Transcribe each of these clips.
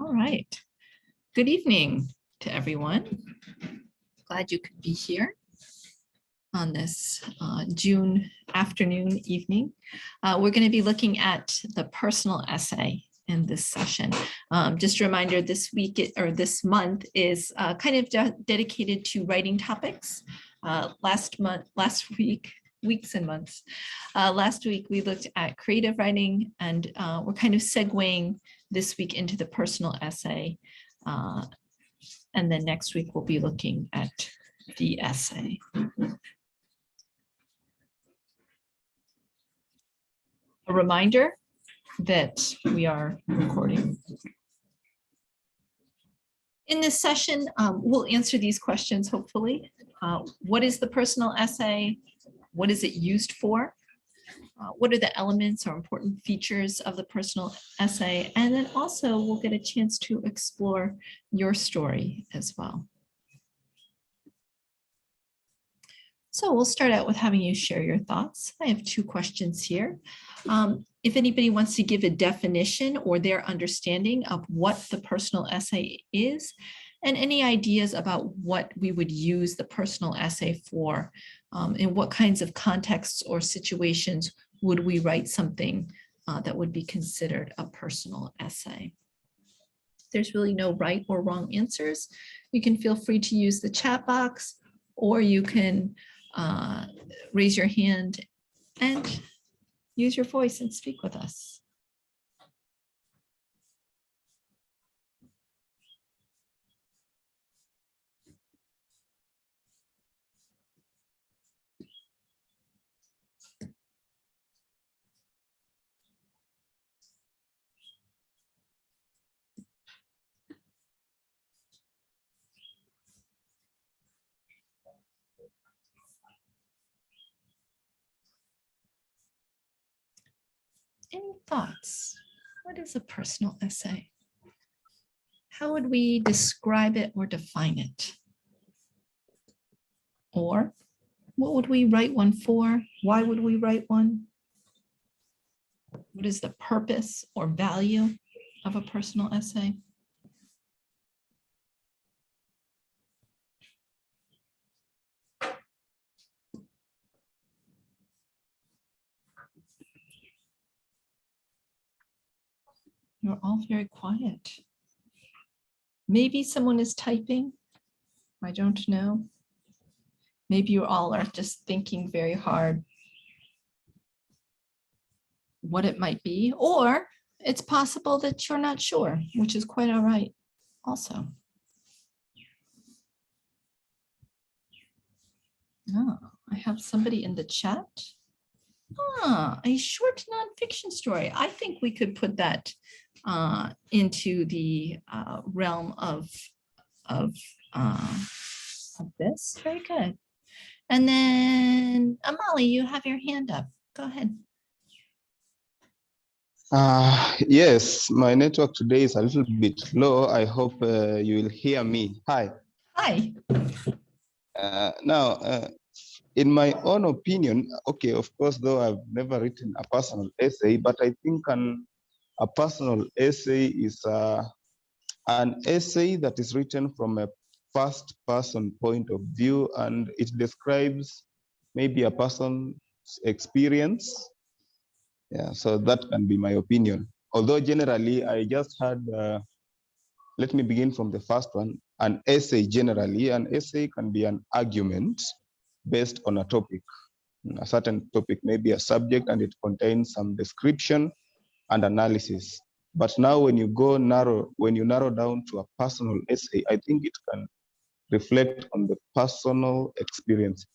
All right. Good evening to everyone. Glad you could be here on this June afternoon, evening. We're going to be looking at the personal essay in this session. Just a reminder, this week or this month is kind of dedicated to writing topics. Last weeks and months. Last week we looked at creative writing, and we're kind of segueing this week into the personal essay. And then next week we'll be looking at the essay. A reminder that we are recording. In this session, we'll answer these questions, hopefully. What is the personal essay? What is it used for? What are the elements or important features of the personal essay? And then also we'll get a chance to explore your story as well. So we'll start out with having you share your thoughts. I have two questions here. If anybody wants to give a definition or their understanding of what the personal essay is, and any ideas about what we would use the personal essay for, in what kinds of contexts or situations would we write something that would be considered a personal essay. There's really no right or wrong answers. You can feel free to use the chat box, or you can raise your hand and use your voice and speak with us. Any thoughts? What is a personal essay? How would we describe it or define it? Or what would we write one for? Why would we write one? What is the purpose or value of a personal essay? You're all very quiet. Maybe someone is typing. I don't know. Maybe you all are just thinking very hard what it might be, or it's possible that you're not sure, which is quite all right also. Oh, I have somebody in the chat. A short nonfiction story. I think we could put that into the realm of this. Very good. And then Amali, you have your hand up. Go ahead. Yes, my network today is a little bit low. I hope you will hear me. Hi. Hi. Now, in my own opinion, okay, of course, though I've never written a personal essay, but I think a personal essay is an essay that is written from a first person point of view, and it describes maybe a person's experience. Yeah, so that can be my opinion. Although generally, I just had, let me begin from the first one, an essay generally. An essay can be an argument based on a topic. A certain topic may be a subject and it contains some description and analysis. But now when you narrow down to a personal essay, I think it can reflect on the personal experiences,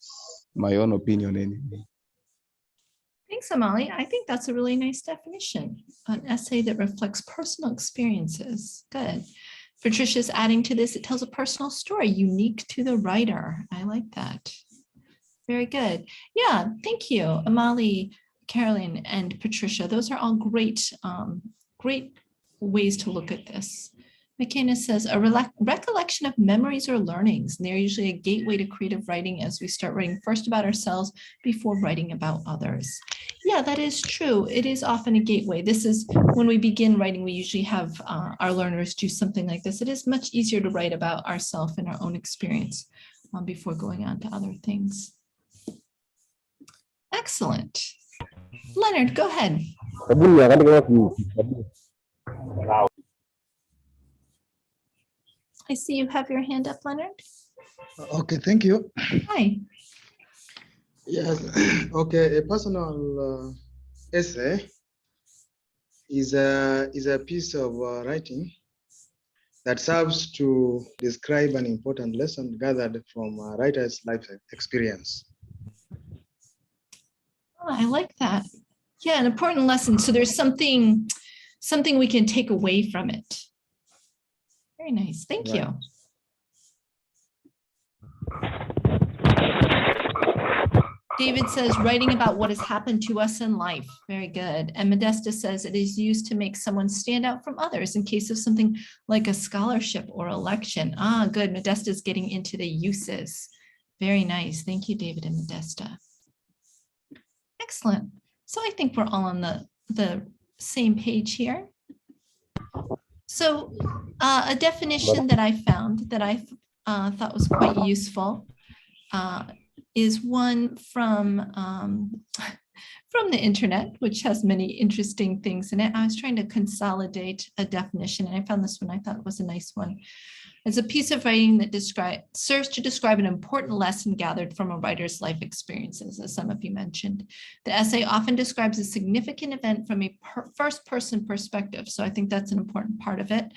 my own opinion anyway. Thanks, Amali. I think that's a really nice definition. An essay that reflects personal experiences. Good. Patricia's adding to this, it tells a personal story unique to the writer. I like that. Very good. Yeah, thank you, Amali, Carolyn, and Patricia. Those are all great, great ways to look at this. McKenna says a recollection of memories or learnings. And they're usually a gateway to creative writing as we start writing first about ourselves before writing about others. Yeah, that is true. It is often a gateway. This is when we begin writing, we usually have our learners do something like this. It is much easier to write about ourselves and our own experience before going on to other things. Excellent. Leonard, go ahead. I see you have your hand up, Leonard. Okay, thank you. Hi. Yes, okay, a personal essay is a piece of writing that serves to describe an important lesson gathered from a writer's life experience. Oh, I like that. Yeah, an important lesson. So there's something we can take away from it. Very nice. Thank you. David says, writing about what has happened to us in life. Very good. And Modesta says it is used to make someone stand out from others in case of something like a scholarship or election. Ah, good. Modesta's getting into the uses. Very nice. Thank you, David and Modesta. Excellent. So I think we're all on the same page here. So a definition that I found that I thought was quite useful is one from the internet, which has many interesting things in it. I was trying to consolidate a definition, and I found this one I thought was a nice one. It's a piece of writing that serves to describe an important lesson gathered from a writer's life experiences, as some of you mentioned. The essay often describes a significant event from a first-person perspective, so I think that's an important part of it.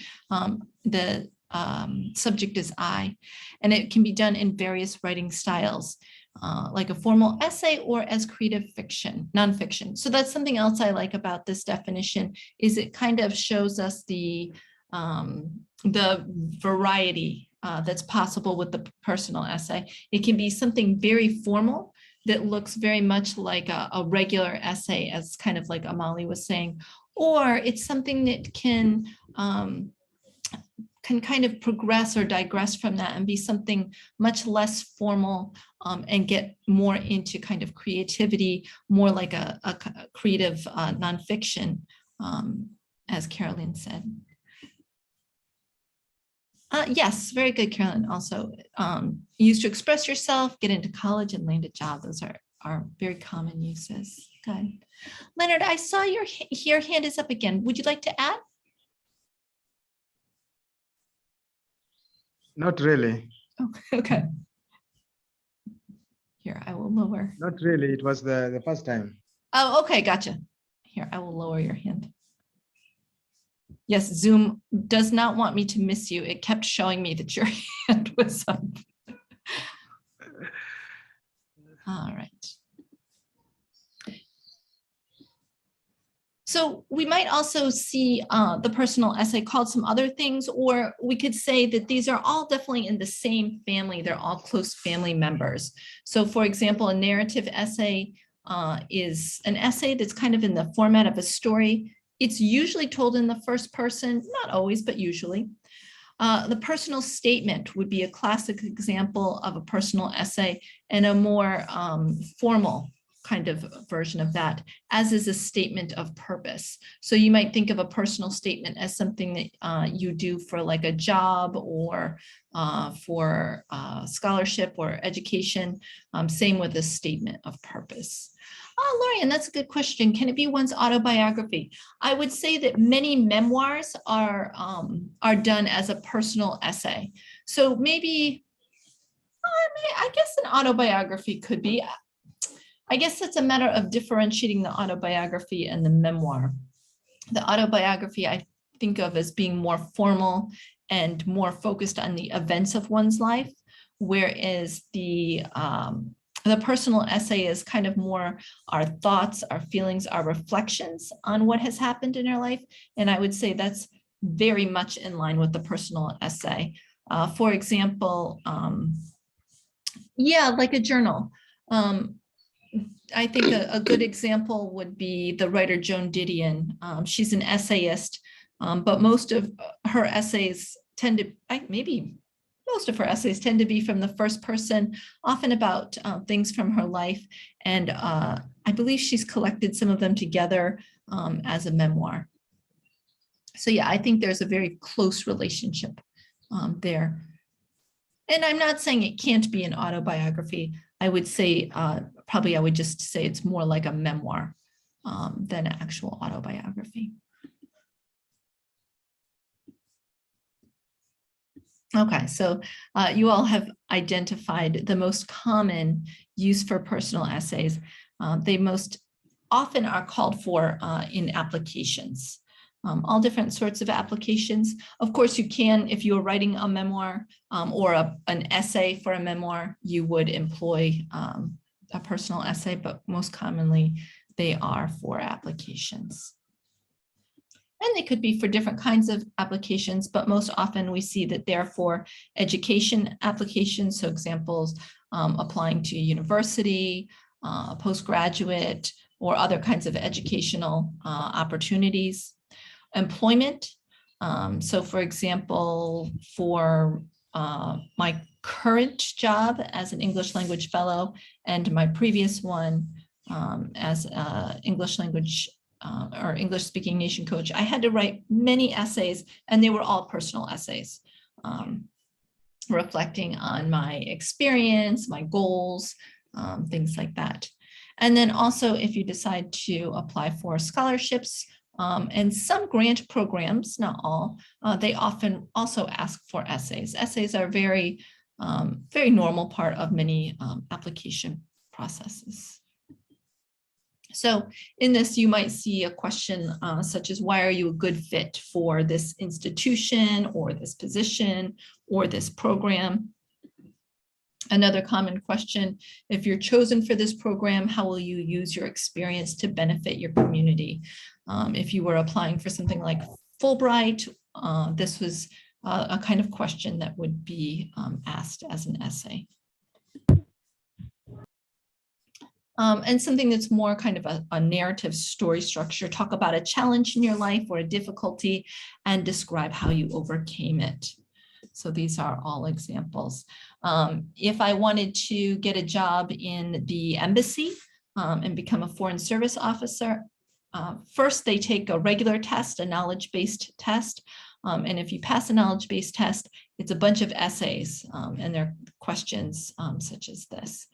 The subject is I, and it can be done in various writing styles, like a formal essay or as creative fiction, nonfiction. So that's something else I like about this definition, is it kind of shows us the variety that's possible with the personal essay. It can be something very formal that looks very much like a regular essay, as kind of like Amali was saying, or it's something that can kind of progress or digress from that and be something much less formal and get more into kind of creativity, more like a creative nonfiction, as Carolyn said. Yes, very good, Carolyn. Also, used to express yourself, get into college, and land a job. Those are very common uses. Good. Leonard, I saw your hand is up again. Would you like to add? Not really. Oh, okay. Here, I will lower. Not really. It was the first time. Oh, okay, gotcha. Here, I will lower your hand. Yes, Zoom does not want me to miss you. It kept showing me that your hand was up. All right. So we might also see the personal essay called some other things, or we could say that these are all definitely in the same family. They're all close family members. So for example, a narrative essay is an essay that's kind of in the format of a story. It's usually told in the first person, not always, but usually. The personal statement would be a classic example of a personal essay, and a more formal kind of version of that, as is a statement of purpose. So you might think of a personal statement as something that you do for like a job or for scholarship or education. Same with a statement of purpose. Lorian, that's a good question. Can it be one's autobiography? I would say that many memoirs are done as a personal essay. So maybe, I guess an autobiography could be. I guess it's a matter of differentiating the autobiography and the memoir. The autobiography I think of as being more formal and more focused on the events of one's life, whereas the personal essay is kind of more our thoughts, our feelings, our reflections on what has happened in our life. And I would say that's very much in line with the personal essay. For example, yeah, like a journal. I think a good example would be the writer Joan Didion. She's an essayist. But most of her essays tend to, maybe most of her essays tend to be from the first person, often about things from her life. And I believe she's collected some of them together as a memoir. So yeah, I think there's a very close relationship there. And I'm not saying it can't be an autobiography. I would say, probably I would just say it's more like a memoir than an actual autobiography. Okay, so you all have identified the most common use for personal essays. They most often are called for in applications. All different sorts of applications. Of course, you can, if you're writing a memoir or an essay for a memoir, you would employ a personal essay, but most commonly they are for applications. And they could be for different kinds of applications, but most often we see that they're for education applications. So examples, applying to university, postgraduate, or other kinds of educational opportunities. Employment. So for example, for my current job as an English language fellow and my previous one as English language or English speaking nation coach, I had to write many essays, and they were all personal essays, reflecting on my experience, my goals, things like that. And then also, if you decide to apply for scholarships and some grant programs, not all, they often also ask for essays. Essays are very normal part of many application processes. So in this, you might see a question such as, why are you a good fit for this institution or this position or this program? Another common question, if you're chosen for this program, how will you use your experience to benefit your community? If you were applying for something like Fulbright, this was a kind of question that would be asked as an essay. And something that's more kind of a narrative story structure, talk about a challenge in your life or a difficulty and describe how you overcame it. So these are all examples. If I wanted to get a job in the embassy and become a foreign service officer, first they take a regular test, a knowledge-based test. And if you pass a knowledge-based test, it's a bunch of essays and there are questions such as this.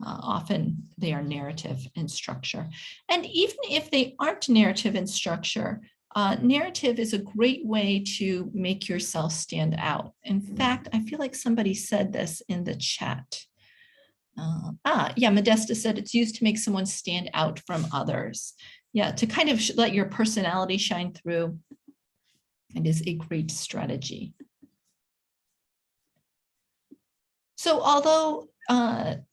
Often they are narrative in structure. And even if they aren't narrative in structure, narrative is a great way to make yourself stand out. In fact, I feel like somebody said this in the chat. Yeah, Modesta said it's used to make someone stand out from others. Yeah, to kind of let your personality shine through. It is a great strategy. So although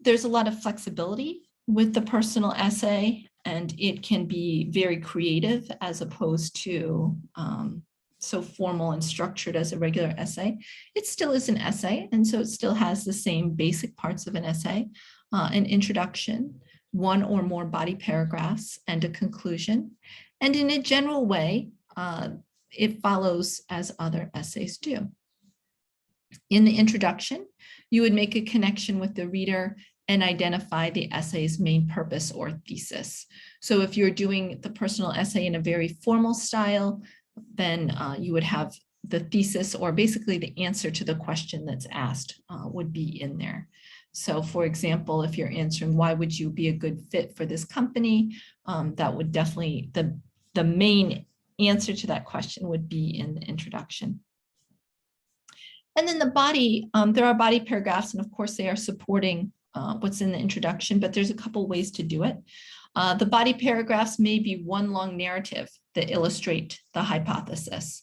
there's a lot of flexibility with the personal essay, and it can be very creative as opposed to so formal and structured as a regular essay, it still is an essay. And so it still has the same basic parts of an essay, an introduction, one or more body paragraphs, and a conclusion. And in a general way, it follows as other essays do. In the introduction, you would make a connection with the reader and identify the essay's main purpose or thesis. So if you're doing the personal essay in a very formal style, then you would have the thesis, or basically the answer to the question that's asked would be in there. So for example, if you're answering, why would you be a good fit for this company? That would definitely, the main answer to that question would be in the introduction. And then the body, there are body paragraphs, and of course they are supporting what's in the introduction, but there's a couple ways to do it. The body paragraphs may be one long narrative that illustrate the hypothesis.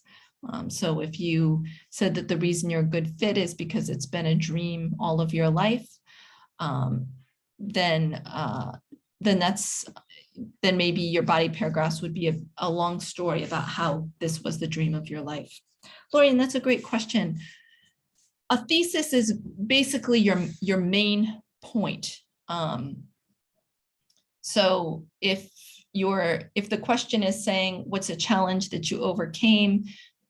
So if you said that the reason you're a good fit is because it's been a dream all of your life, then maybe your body paragraphs would be a long story about how this was the dream of your life. Lorian, that's a great question. A thesis is basically your main point. So if if the question is saying, what's a challenge that you overcame?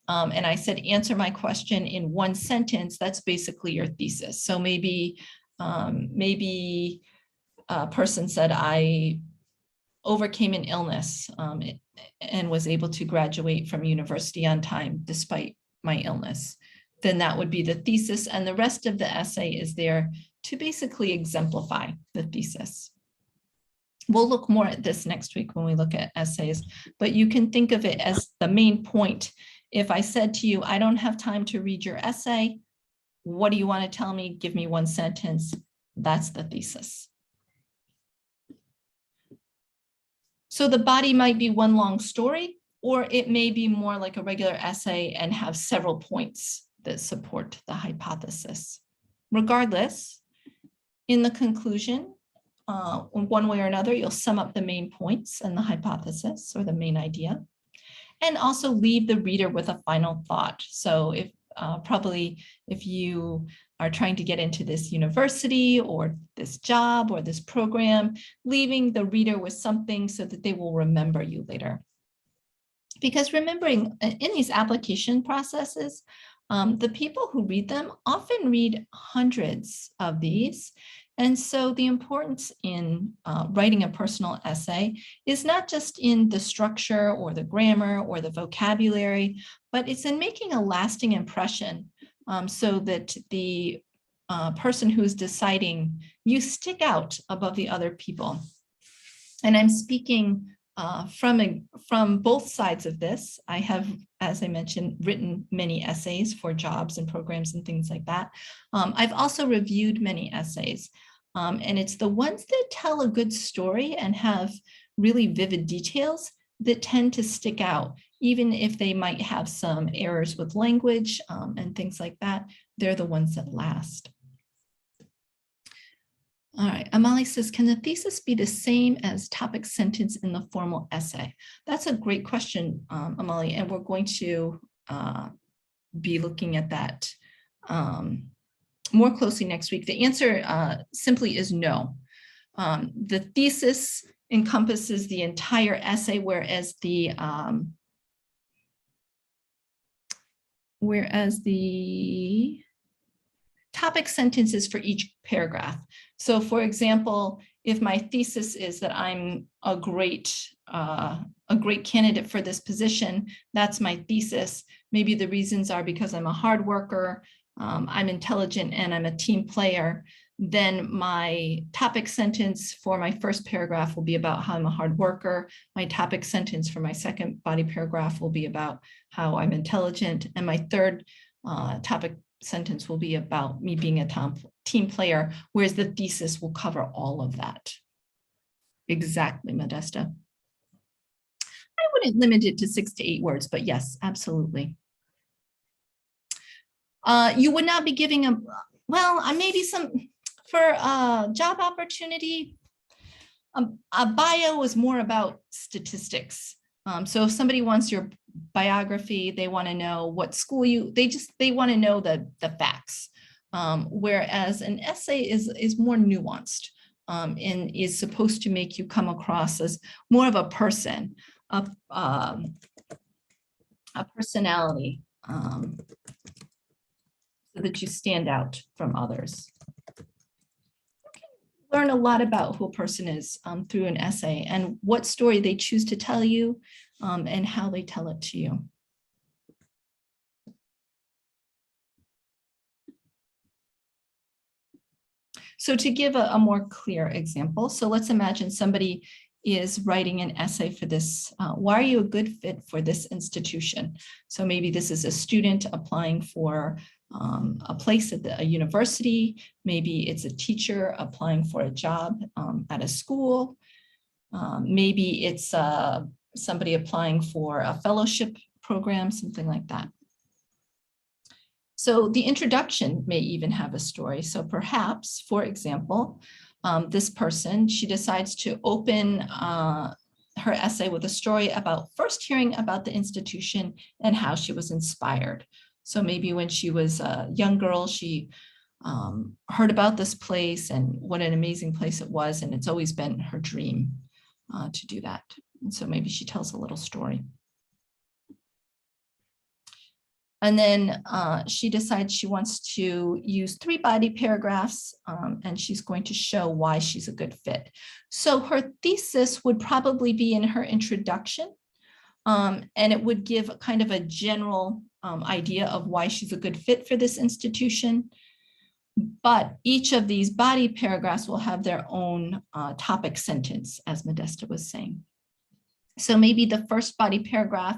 And I said, answer my question in one sentence, that's basically your thesis. So maybe a person said, I overcame an illness and was able to graduate from university on time despite my illness. Then that would be the thesis, and the rest of the essay is there to basically exemplify the thesis. We'll look more at this next week when we look at essays, but you can think of it as the main point. If I said to you, I don't have time to read your essay, what do you want to tell me? Give me one sentence. That's the thesis. So the body might be one long story, or it may be more like a regular essay and have several points that support the hypothesis. Regardless, in the conclusion, one way or another, you'll sum up the main points and the hypothesis or the main idea, and also leave the reader with a final thought. So if if you are trying to get into this university or this job or this program, leaving the reader with something so that they will remember you later. Because remembering in these application processes, the people who read them often read hundreds of these. And so the importance in writing a personal essay is not just in the structure or the grammar or the vocabulary, but it's in making a lasting impression so that the person who's deciding, you stick out above the other people. And I'm speaking from both sides of this. I have, as I mentioned, written many essays for jobs and programs and things like that. I've also reviewed many essays, and it's the ones that tell a good story and have really vivid details that tend to stick out, even if they might have some errors with language and things like that. They're the ones that last. All right, Amali says, can the thesis be the same as topic sentence in the formal essay? That's a great question, Amali, and we're going to be looking at that more closely next week. The answer simply is no. The thesis encompasses the entire essay, whereas the topic sentences for each paragraph. So for example, if my thesis is that I'm a great candidate for this position, that's my thesis. Maybe the reasons are because I'm a hard worker, I'm intelligent, and I'm a team player. Then my topic sentence for my first paragraph will be about how I'm a hard worker. My topic sentence for my second body paragraph will be about how I'm intelligent. And my third topic sentence will be about me being a team player, whereas the thesis will cover all of that. Exactly, Modesta. I wouldn't limit it to 6 to 8 words, but yes, absolutely. You would not be giving a, well, maybe some, for a job opportunity, a bio is more about statistics. So if somebody wants your biography, they want to know what school they want to know the facts. Whereas an essay is more nuanced and is supposed to make you come across as more of a person, a personality, so that you stand out from others. Learn a lot about who a person is through an essay and what story they choose to tell you and how they tell it to you. So to give a more clear example, so let's imagine somebody is writing an essay for this. Why are you a good fit for this institution? So maybe this is a student applying for a place at a university. Maybe it's a teacher applying for a job at a school. Maybe it's somebody applying for a fellowship program, something like that. So the introduction may even have a story. So perhaps, for example, this person, she decides to open her essay with a story about first hearing about the institution and how she was inspired. So maybe when she was a young girl, she heard about this place and what an amazing place it was. And it's always been her dream to do that. And so maybe she tells a little story. And then she decides she wants to use 3 body paragraphs, and she's going to show why she's a good fit. So her thesis would probably be in her introduction, and it would give kind of a general idea of why she's a good fit for this institution. But each of these body paragraphs will have their own topic sentence, as Modesta was saying. So maybe the first body paragraph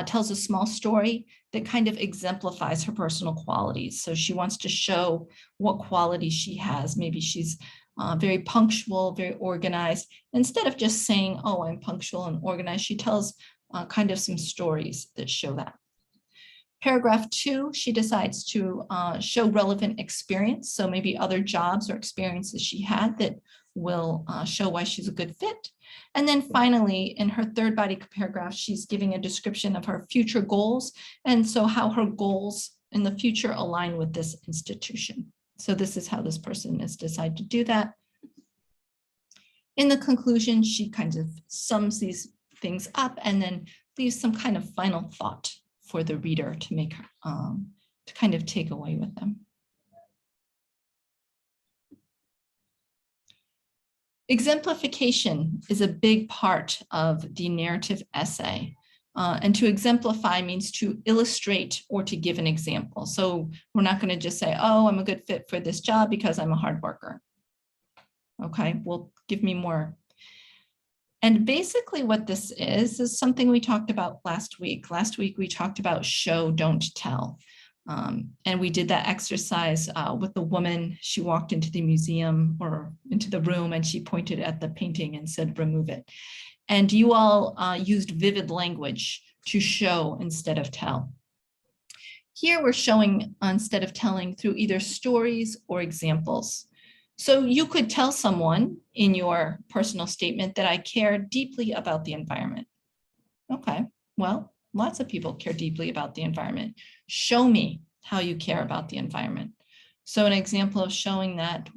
tells a small story that kind of exemplifies her personal qualities. So she wants to show what qualities she has. Maybe she's very punctual, very organized. Instead of just saying, oh, I'm punctual and organized, she tells kind of some stories that show that. Paragraph 2, she decides to show relevant experience. So maybe other jobs or experiences she had that will show why she's a good fit. And then finally, in her third body paragraph, she's giving a description of her future goals. And so how her goals in the future align with this institution. So this is how this person has decided to do that. In the conclusion, she kind of sums these things up and then leaves some kind of final thought for the reader to make, to kind of take away with them. Exemplification is a big part of the narrative essay. And to exemplify means to illustrate or to give an example. So we're not going to just say, oh, I'm a good fit for this job because I'm a hard worker. Okay, well, give me more. And basically what this is something we talked about last week. Last week, we talked about show, don't tell. And we did that exercise with the woman. She walked into the museum or into the room and she pointed at the painting and said, remove it. And you all used vivid language to show instead of tell. Here we're showing instead of telling through either stories or examples. So you could tell someone in your personal statement that I care deeply about the environment. Okay, well, lots of people care deeply about the environment. Show me how you care about the environment. So an example of showing that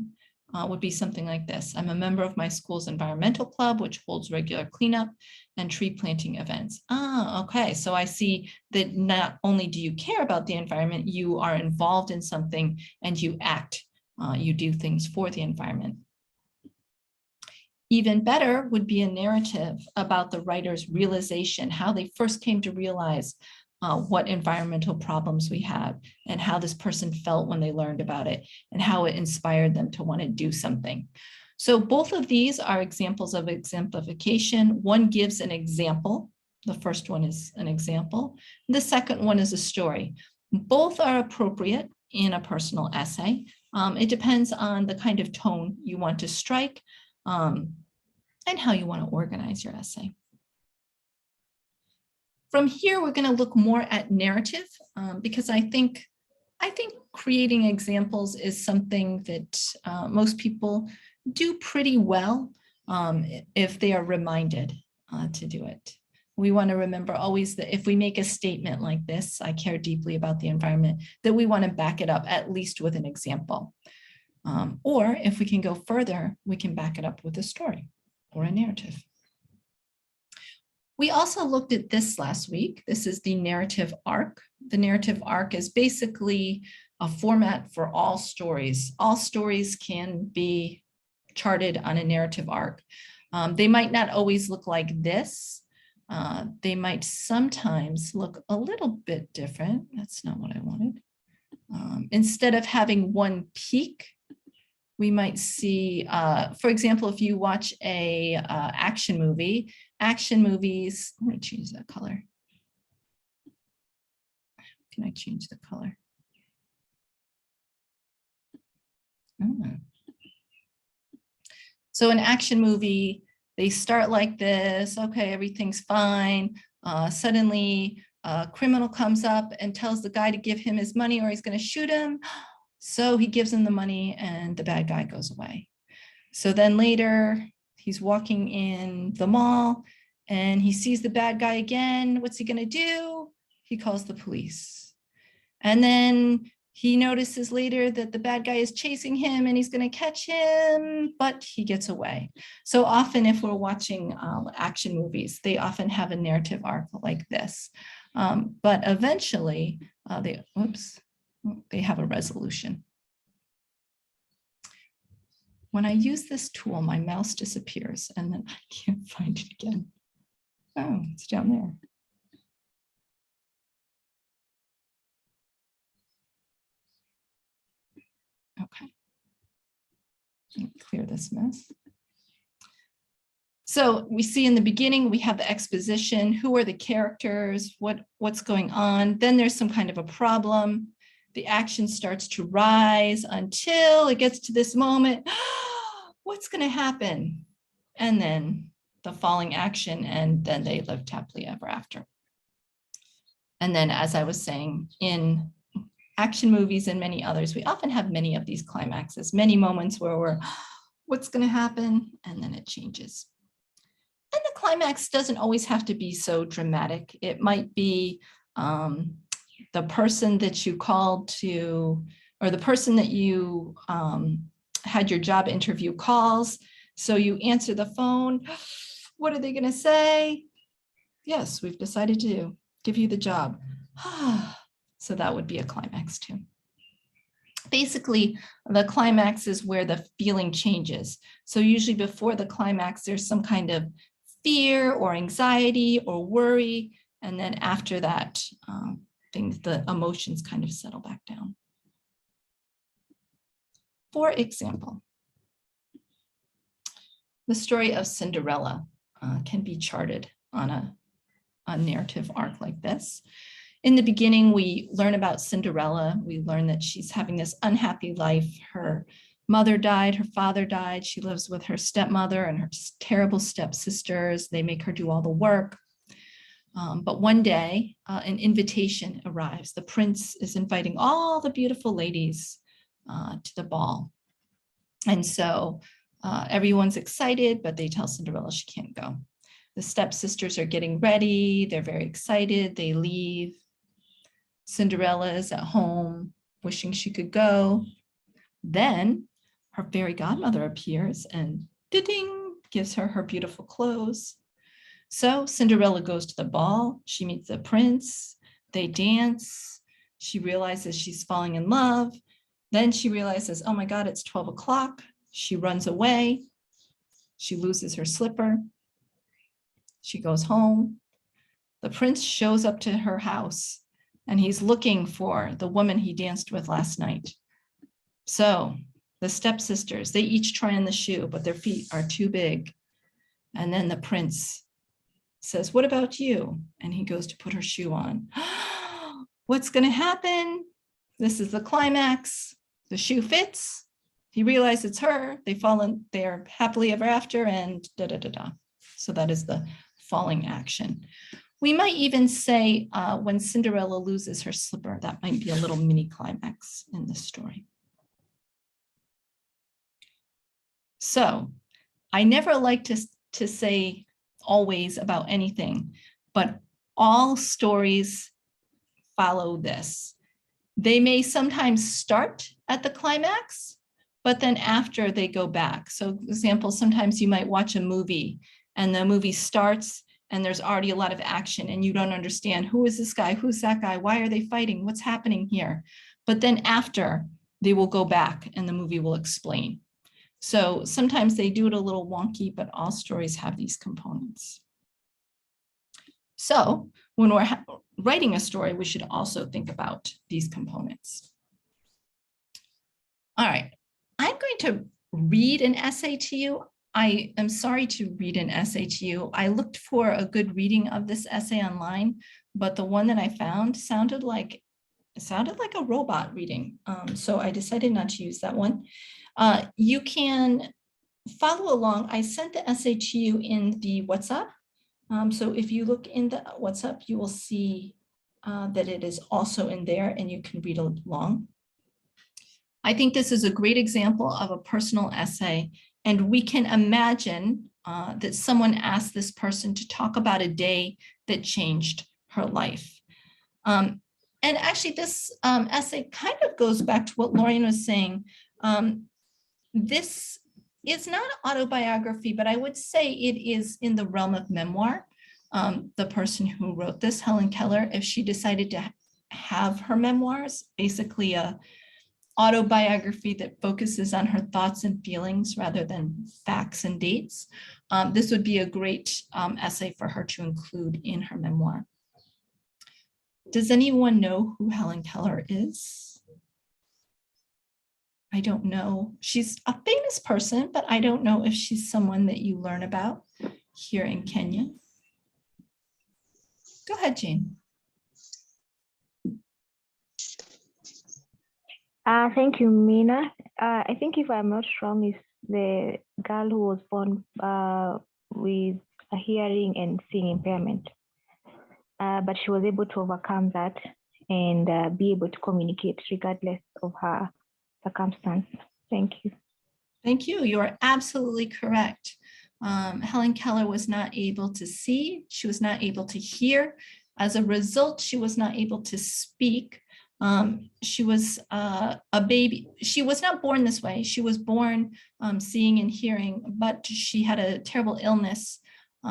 would be something like this. I'm a member of my school's environmental club, which holds regular cleanup and tree planting events. Ah, okay, so I see that not only do you care about the environment, you are involved in something and you act. You do things for the environment. Even better would be a narrative about the writer's realization, how they first came to realize what environmental problems we have and how this person felt when they learned about it and how it inspired them to want to do something. So both of these are examples of exemplification. One gives an example. The first one is an example. The second one is a story. Both are appropriate in a personal essay. It depends on the kind of tone you want to strike and how you want to organize your essay. From here, we're going to look more at narrative because I think creating examples is something that most people do pretty well if they are reminded to do it. We want to remember always that if we make a statement like this, I care deeply about the environment, that we want to back it up at least with an example. Or if we can go further, we can back it up with a story or a narrative. We also looked at this last week. This is the narrative arc. The narrative arc is basically a format for all stories. All stories can be charted on a narrative arc. They might not always look like this. They might sometimes look a little bit different. That's not what I wanted. Instead of having one peak, we might see, for example, if you watch a action movie, action movies, let me change that color. Can I change the color? Oh. So an action movie, they start like this. Okay, everything's fine. Suddenly, a criminal comes up and tells the guy to give him his money or he's going to shoot him. So he gives him the money and the bad guy goes away. So then later, he's walking in the mall and he sees the bad guy again. What's he going to do? He calls the police. And then He notices later that the bad guy is chasing him and he's going to catch him, but he gets away. So often if we're watching action movies, they often have a narrative arc like this. But eventually they have a resolution. When I use this tool, my mouse disappears and then I can't find it again. Oh, it's down there. Okay. Let me clear this mess. So we see in the beginning, we have the exposition. Who are the characters? What's going on? Then there's some kind of a problem. The action starts to rise until it gets to this moment. What's going to happen? And then the falling action, and then they lived happily ever after. And then, as I was saying, in action movies and many others, we often have many of these climaxes, many moments where we're, what's going to happen? And then it changes. And the climax doesn't always have to be so dramatic. It might be the person that you called to, or the person that you had your job interview calls. So you answer the phone. What are they going to say? Yes, we've decided to give you the job. So that would be a climax too. Basically, the climax is where the feeling changes. So usually before the climax, there's some kind of fear or anxiety or worry. And then after that, the emotions kind of settle back down. For example, the story of Cinderella can be charted on a narrative arc like this. In the beginning, we learn about Cinderella. We learn that she's having this unhappy life. Her mother died, her father died. She lives with her stepmother and her terrible stepsisters. They make her do all the work. But one day, an invitation arrives. The prince is inviting all the beautiful ladies to the ball. And so everyone's excited, but they tell Cinderella she can't go. The stepsisters are getting ready. They're very excited. They leave. Cinderella is at home, wishing she could go. Then her fairy godmother appears and ding, gives her her beautiful clothes. So Cinderella goes to the ball. She meets the prince. They dance. She realizes she's falling in love. Then she realizes, oh my God, it's 12 o'clock. She runs away. She loses her slipper. She goes home. The prince shows up to her house and he's looking for the woman he danced with last night. So the stepsisters, they each try on the shoe, but their feet are too big. And then the prince says, what about you? And he goes to put her shoe on. What's going to happen? This is the climax. The shoe fits. He realizes it's her. They fall in, they're happily ever after, and da-da-da-da. So that is the falling action. We might even say when Cinderella loses her slipper, that might be a little mini climax in this story. So I never like to say always about anything, but all stories follow this. They may sometimes start at the climax, but then after they go back. So for example, sometimes you might watch a movie and the movie starts and there's already a lot of action and you don't understand, who is this guy? Who's that guy? Why are they fighting? What's happening here? But then after, they will go back and the movie will explain. So sometimes they do it a little wonky, but all stories have these components. So when we're writing a story, we should also think about these components. All right, I'm going to read an essay to you. I am sorry to read an essay to you. I looked for a good reading of this essay online, but the one that I found sounded like a robot reading. So I decided not to use that one. You can follow along. I sent the essay to you in the WhatsApp. So if you look in the WhatsApp, you will see that it is also in there and you can read along. I think this is a great example of a personal essay, and we can imagine that someone asked this person to talk about a day that changed her life. And actually, this essay kind of goes back to what Lorraine was saying. This is not autobiography, but I would say it is in the realm of memoir. The person who wrote this, Helen Keller, if she decided to have her memoirs, basically a autobiography that focuses on her thoughts and feelings rather than facts and dates, this would be a great essay for her to include in her memoir. Does anyone know who Helen Keller is? I don't know. She's a famous person, but I don't know if she's someone that you learn about here in Kenya. Go ahead, Jane. Thank you, Mina. I think if I'm not wrong, is the girl who was born with a hearing and seeing impairment. But she was able to overcome that and be able to communicate regardless of her circumstance. Thank you. Thank you. You are absolutely correct. Helen Keller was not able to see. She was not able to hear. As a result, she was not able to speak. She was a baby. She was not born this way. She was born seeing and hearing, but she had a terrible illness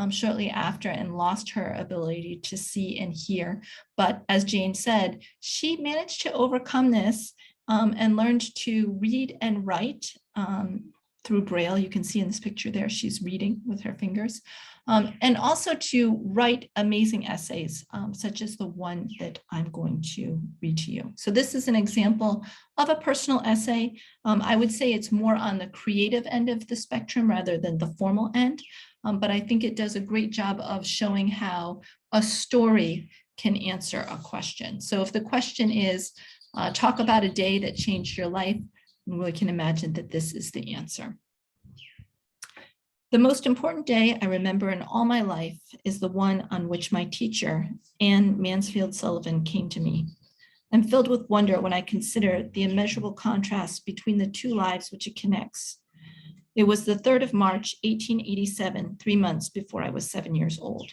shortly after and lost her ability to see and hear. But as Jane said, she managed to overcome this and learned to read and write through Braille. You can see in this picture there, she's reading with her fingers. And also to write amazing essays, such as the one that I'm going to read to you. So this is an example of a personal essay. I would say it's more on the creative end of the spectrum rather than the formal end. But I think it does a great job of showing how a story can answer a question. So if the question is, talk about a day that changed your life, we can imagine that this is the answer. The most important day I remember in all my life is the one on which my teacher, Anne Mansfield Sullivan, came to me. I'm filled with wonder when I consider the immeasurable contrast between the two lives which it connects. It was the 3rd of March, 1887, 3 months before I was 7 years old.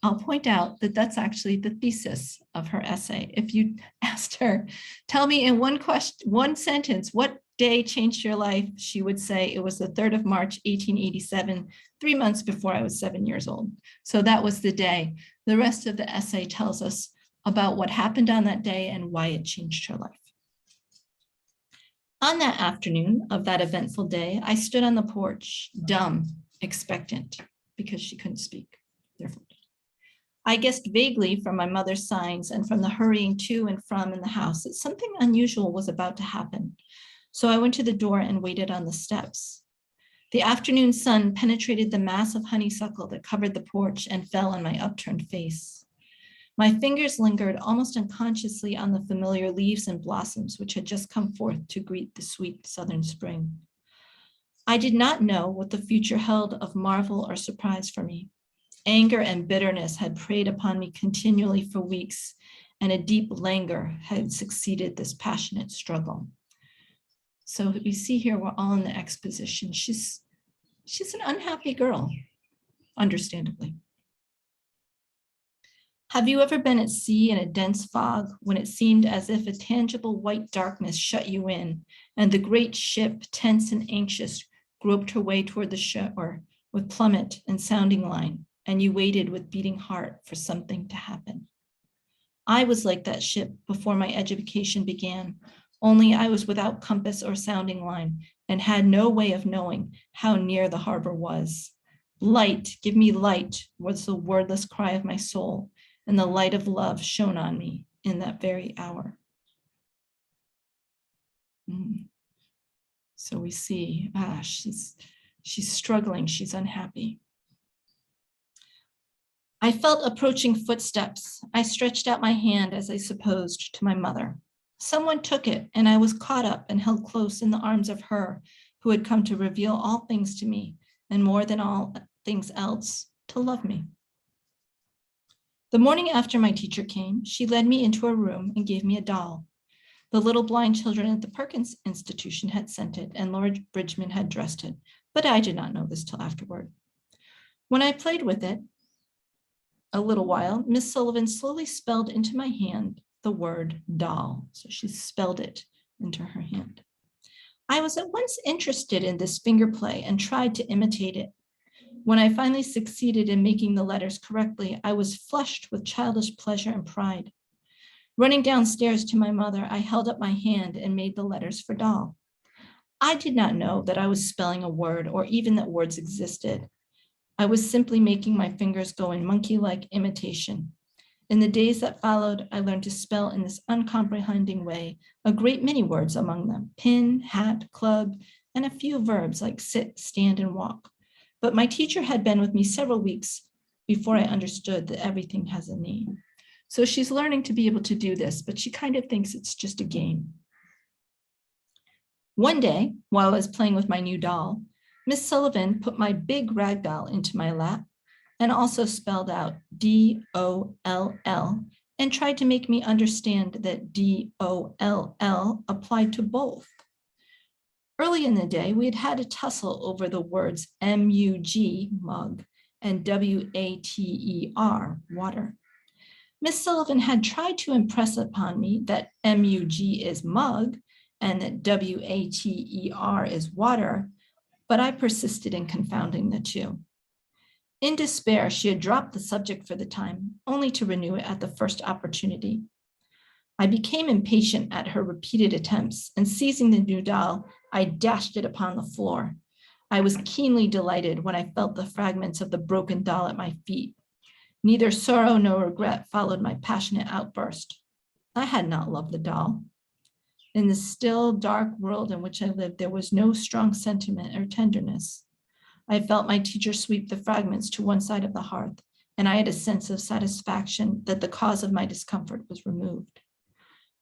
I'll point out that that's actually the thesis of her essay. If you asked her, tell me in one sentence, what day changed your life? She would say it was the 3rd of March, 1887, 3 months before I was 7 years old. So that was the day. The rest of the essay tells us about what happened on that day and why it changed her life. On that afternoon of that eventful day, I stood on the porch, dumb, expectant, because she couldn't speak. Therefore, I guessed vaguely from my mother's signs and from the hurrying to and from in the house that something unusual was about to happen. So I went to the door and waited on the steps. The afternoon sun penetrated the mass of honeysuckle that covered the porch and fell on my upturned face. My fingers lingered almost unconsciously on the familiar leaves and blossoms which had just come forth to greet the sweet southern spring. I did not know what the future held of marvel or surprise for me. Anger and bitterness had preyed upon me continually for weeks, and a deep languor had succeeded this passionate struggle. So we see here, we're all in the exposition. She's an unhappy girl, understandably. Have you ever been at sea in a dense fog when it seemed as if a tangible white darkness shut you in, and the great ship, tense and anxious, groped her way toward the shore with plummet and sounding line, and you waited with beating heart for something to happen? I was like that ship before my education began, only I was without compass or sounding line and had no way of knowing how near the harbor was. Light, give me light, was the wordless cry of my soul, and the light of love shone on me in that very hour. So we see, she's struggling, she's unhappy. I felt approaching footsteps. I stretched out my hand, as I supposed, to my mother. Someone took it, and I was caught up and held close in the arms of her who had come to reveal all things to me, and more than all things else, to love me. The morning after my teacher came, she led me into a room and gave me a doll. The little blind children at the Perkins Institution had sent it, and Lord Bridgman had dressed it, but I did not know this till afterward. When I played with it, a little while, Miss Sullivan slowly spelled into my hand the word doll. So she spelled it into her hand. I was at once interested in this finger play and tried to imitate it. When I finally succeeded in making the letters correctly, I was flushed with childish pleasure and pride. Running downstairs to my mother, I held up my hand and made the letters for doll. I did not know that I was spelling a word or even that words existed. I was simply making my fingers go in monkey-like imitation. In the days that followed, I learned to spell in this uncomprehending way a great many words among them: pin, hat, club, and a few verbs like sit, stand, and walk. But my teacher had been with me several weeks before I understood that everything has a name. So she's learning to be able to do this, but she kind of thinks it's just a game. One day, while I was playing with my new doll, Miss Sullivan put my big rag doll into my lap and also spelled out D-O-L-L and tried to make me understand that D-O-L-L applied to both. Early in the day, we had had a tussle over the words M-U-G, mug, and W-A-T-E-R, water. Miss Sullivan had tried to impress upon me that M-U-G is mug and that W-A-T-E-R is water, but I persisted in confounding the two. In despair, she had dropped the subject for the time, only to renew it at the first opportunity. I became impatient at her repeated attempts, and seizing the new doll, I dashed it upon the floor. I was keenly delighted when I felt the fragments of the broken doll at my feet. Neither sorrow nor regret followed my passionate outburst. I had not loved the doll. In the still, dark world in which I lived, there was no strong sentiment or tenderness. I felt my teacher sweep the fragments to one side of the hearth, and I had a sense of satisfaction that the cause of my discomfort was removed.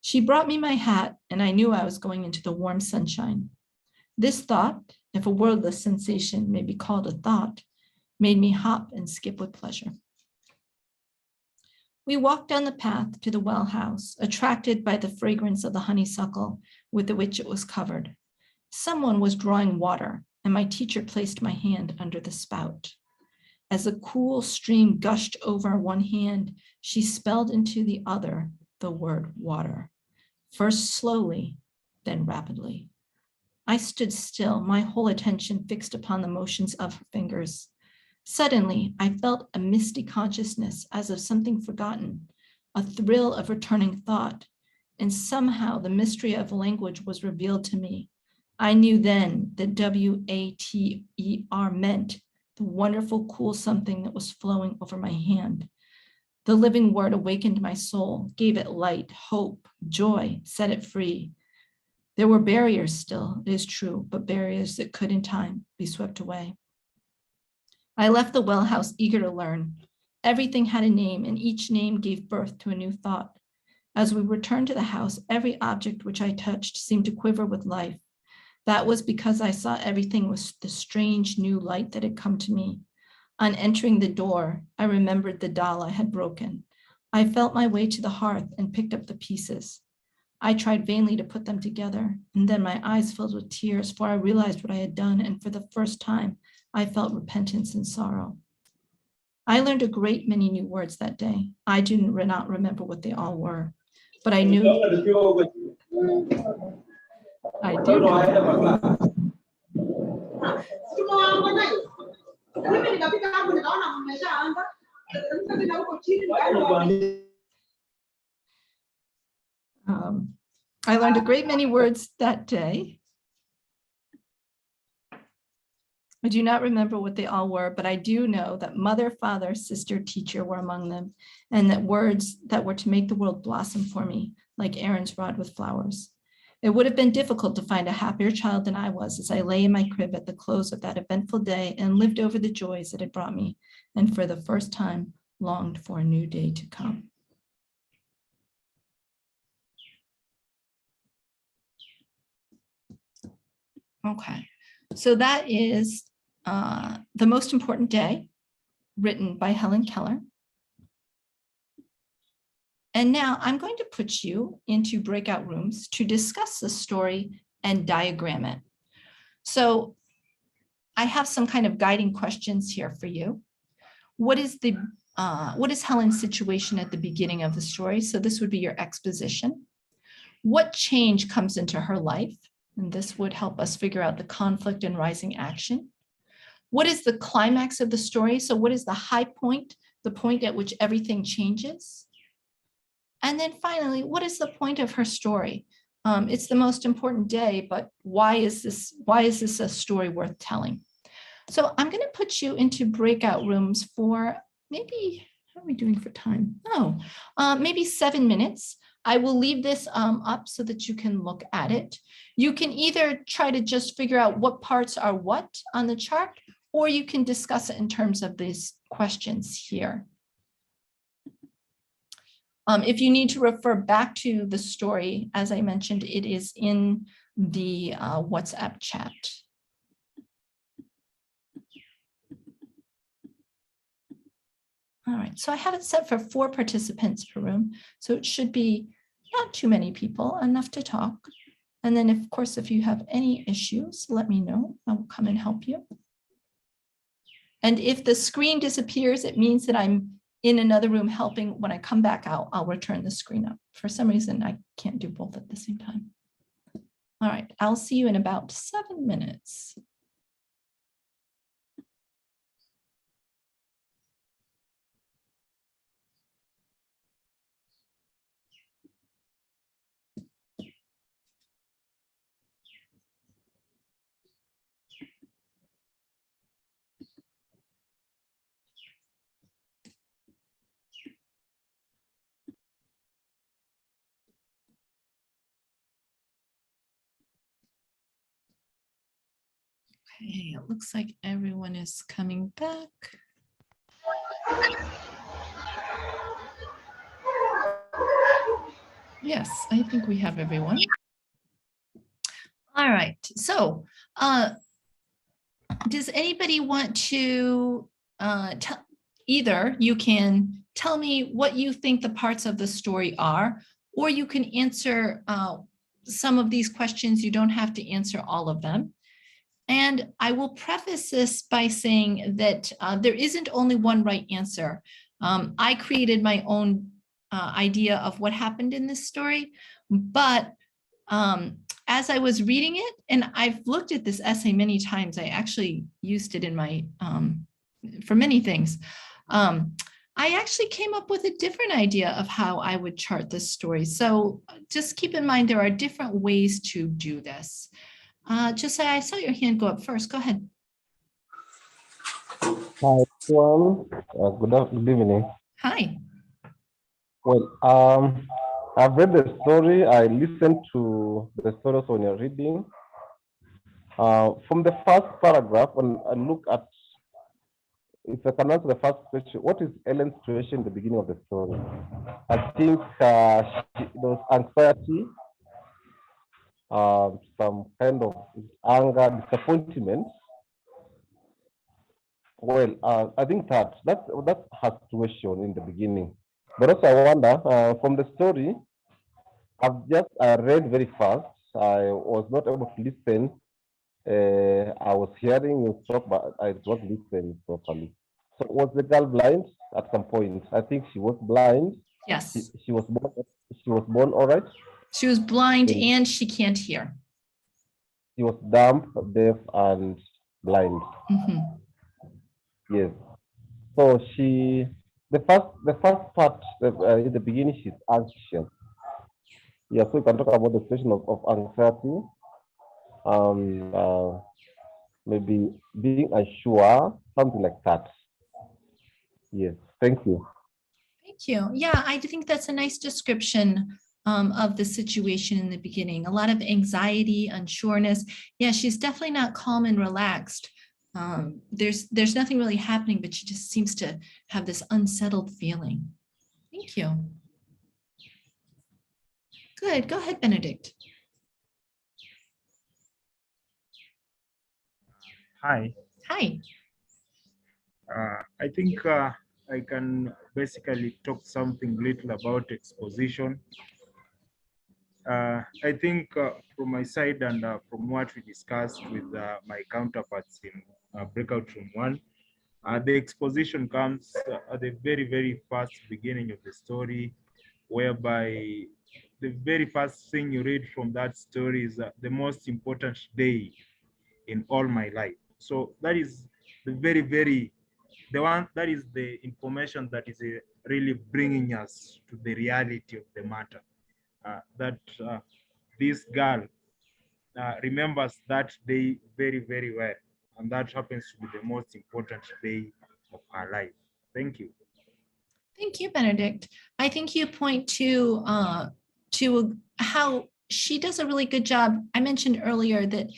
She brought me my hat, and I knew I was going into the warm sunshine. This thought, if a wordless sensation may be called a thought, made me hop and skip with pleasure. We walked down the path to the well house, attracted by the fragrance of the honeysuckle with which it was covered. Someone was drawing water, and my teacher placed my hand under the spout. As a cool stream gushed over one hand, she spelled into the other the word water, first slowly, then rapidly. I stood still, my whole attention fixed upon the motions of her fingers. Suddenly, I felt a misty consciousness as of something forgotten, a thrill of returning thought, and somehow the mystery of language was revealed to me. I knew then that W-A-T-E-R meant the wonderful, cool something that was flowing over my hand. The living word awakened my soul, gave it light, hope, joy, set it free. There were barriers still, it is true, but barriers that could in time be swept away. I left the well house eager to learn. Everything had a name, and each name gave birth to a new thought. As we returned to the house, every object which I touched seemed to quiver with life. That was because I saw everything with the strange new light that had come to me. On entering the door, I remembered the doll I had broken. I felt my way to the hearth and picked up the pieces. I tried vainly to put them together, and then my eyes filled with tears, for I realized what I had done, and for the first time, I felt repentance and sorrow. I learned a great many new words that day. I do not remember what they all were, but I knew I do know. I learned a great many words that day. I do not remember what they all were, but I do know that mother, father, sister, teacher were among them, and that words that were to make the world blossom for me, like Aaron's rod with flowers. It would have been difficult to find a happier child than I was as I lay in my crib at the close of that eventful day and lived over the joys that had brought me, and for the first time longed for a new day to come. Okay, so that is The Most Important Day, written by Helen Keller. And now I'm going to put you into breakout rooms to discuss the story and diagram it. So I have some kind of guiding questions here for you. What is the what is Helen's situation at the beginning of the story? So this would be your exposition. What change comes into her life? And this would help us figure out the conflict and rising action. What is the climax of the story? So what is the high point, the point at which everything changes? And then finally, what is the point of her story? It's the most important day, but why is this a story worth telling? So I'm going to put you into breakout rooms for maybe, how are we doing for time? Oh, maybe 7 minutes. I will leave this up so that you can look at it. You can either try to just figure out what parts are what on the chart, or you can discuss it in terms of these questions here. If you need to refer back to the story, as I mentioned, it is in the WhatsApp chat. All right, so I have it set for 4 participants per room, so it should be not too many people, enough to talk. And then, of course, if you have any issues, let me know. I will come and help you. And if the screen disappears, it means that I'm in another room helping. When I come back out, I'll return the screen up. For some reason, I can't do both at the same time. All right, I'll see you in about 7 minutes. Okay, it looks like everyone is coming back. Yes, I think we have everyone. All right, so does anybody want to either you can tell me what you think the parts of the story are, or you can answer some of these questions. You don't have to answer all of them. And I will preface this by saying that there isn't only one right answer. I created my own idea of what happened in this story, but as I was reading it, and I've looked at this essay many times, I actually used it in my, for many things. I actually came up with a different idea of how I would chart this story. So just keep in mind, there are different ways to do this. Josiah, I saw your hand go up first. Go ahead. Hi, everyone. Good evening. Hi. Well, I've read the story. I listened to the stories when you're reading. From the first paragraph, when I look at, if I can answer the first question, what is Ellen's situation in the beginning of the story? I think there was anxiety, some kind of anger, disappointment. Well, I think that's her situation in the beginning. But also I wonder, from the story, I've just read very fast. I was not able to listen. I was hearing you talk, but I was not listening properly. So was the girl blind at some point? I think she was blind. Yes. She was born. She was born all right. She was blind and she can't hear. She was dumb, deaf, and blind. Mm-hmm. Yes. So the first part in the beginning, she's anxious. Yeah, so we can talk about the situation of anxiety, maybe being unsure, something like that. Yes, thank you. Thank you. Yeah, I think that's a nice description of the situation in the beginning. A lot of anxiety, unsureness. Yeah, she's definitely not calm and relaxed. There's nothing really happening, but she just seems to have this unsettled feeling. Thank you. Good. Go ahead, Benedict. Hi. Hi. I think I can basically talk something little about exposition. I think from my side and from what we discussed with my counterparts in breakout room 1, The exposition comes at the very, very first beginning of the story, whereby the very first thing you read from that story is the most important day in all my life. So that is the very, very, the one that is the information that is really bringing us to the reality of the matter. That this girl remembers that day very, very well. And that happens to be the most important day of her life. Thank you. Thank you, Benedict. I think you point to how she does a really good job. I mentioned earlier that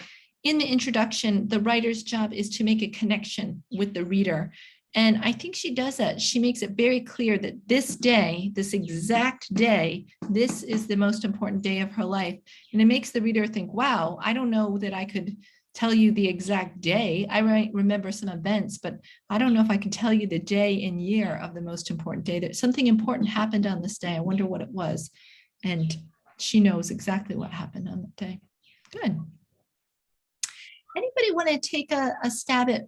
in the introduction, the writer's job is to make a connection with the reader. And I think she does that. She makes it very clear that this day, this exact day, this is the most important day of her life. And it makes the reader think, wow, I don't know that I could tell you the exact day. I might remember some events, but I don't know if I can tell you the day and year of the most important day. That something important happened on this day. I wonder what it was. And she knows exactly what happened on that day. Good. Anybody want to take a stab at,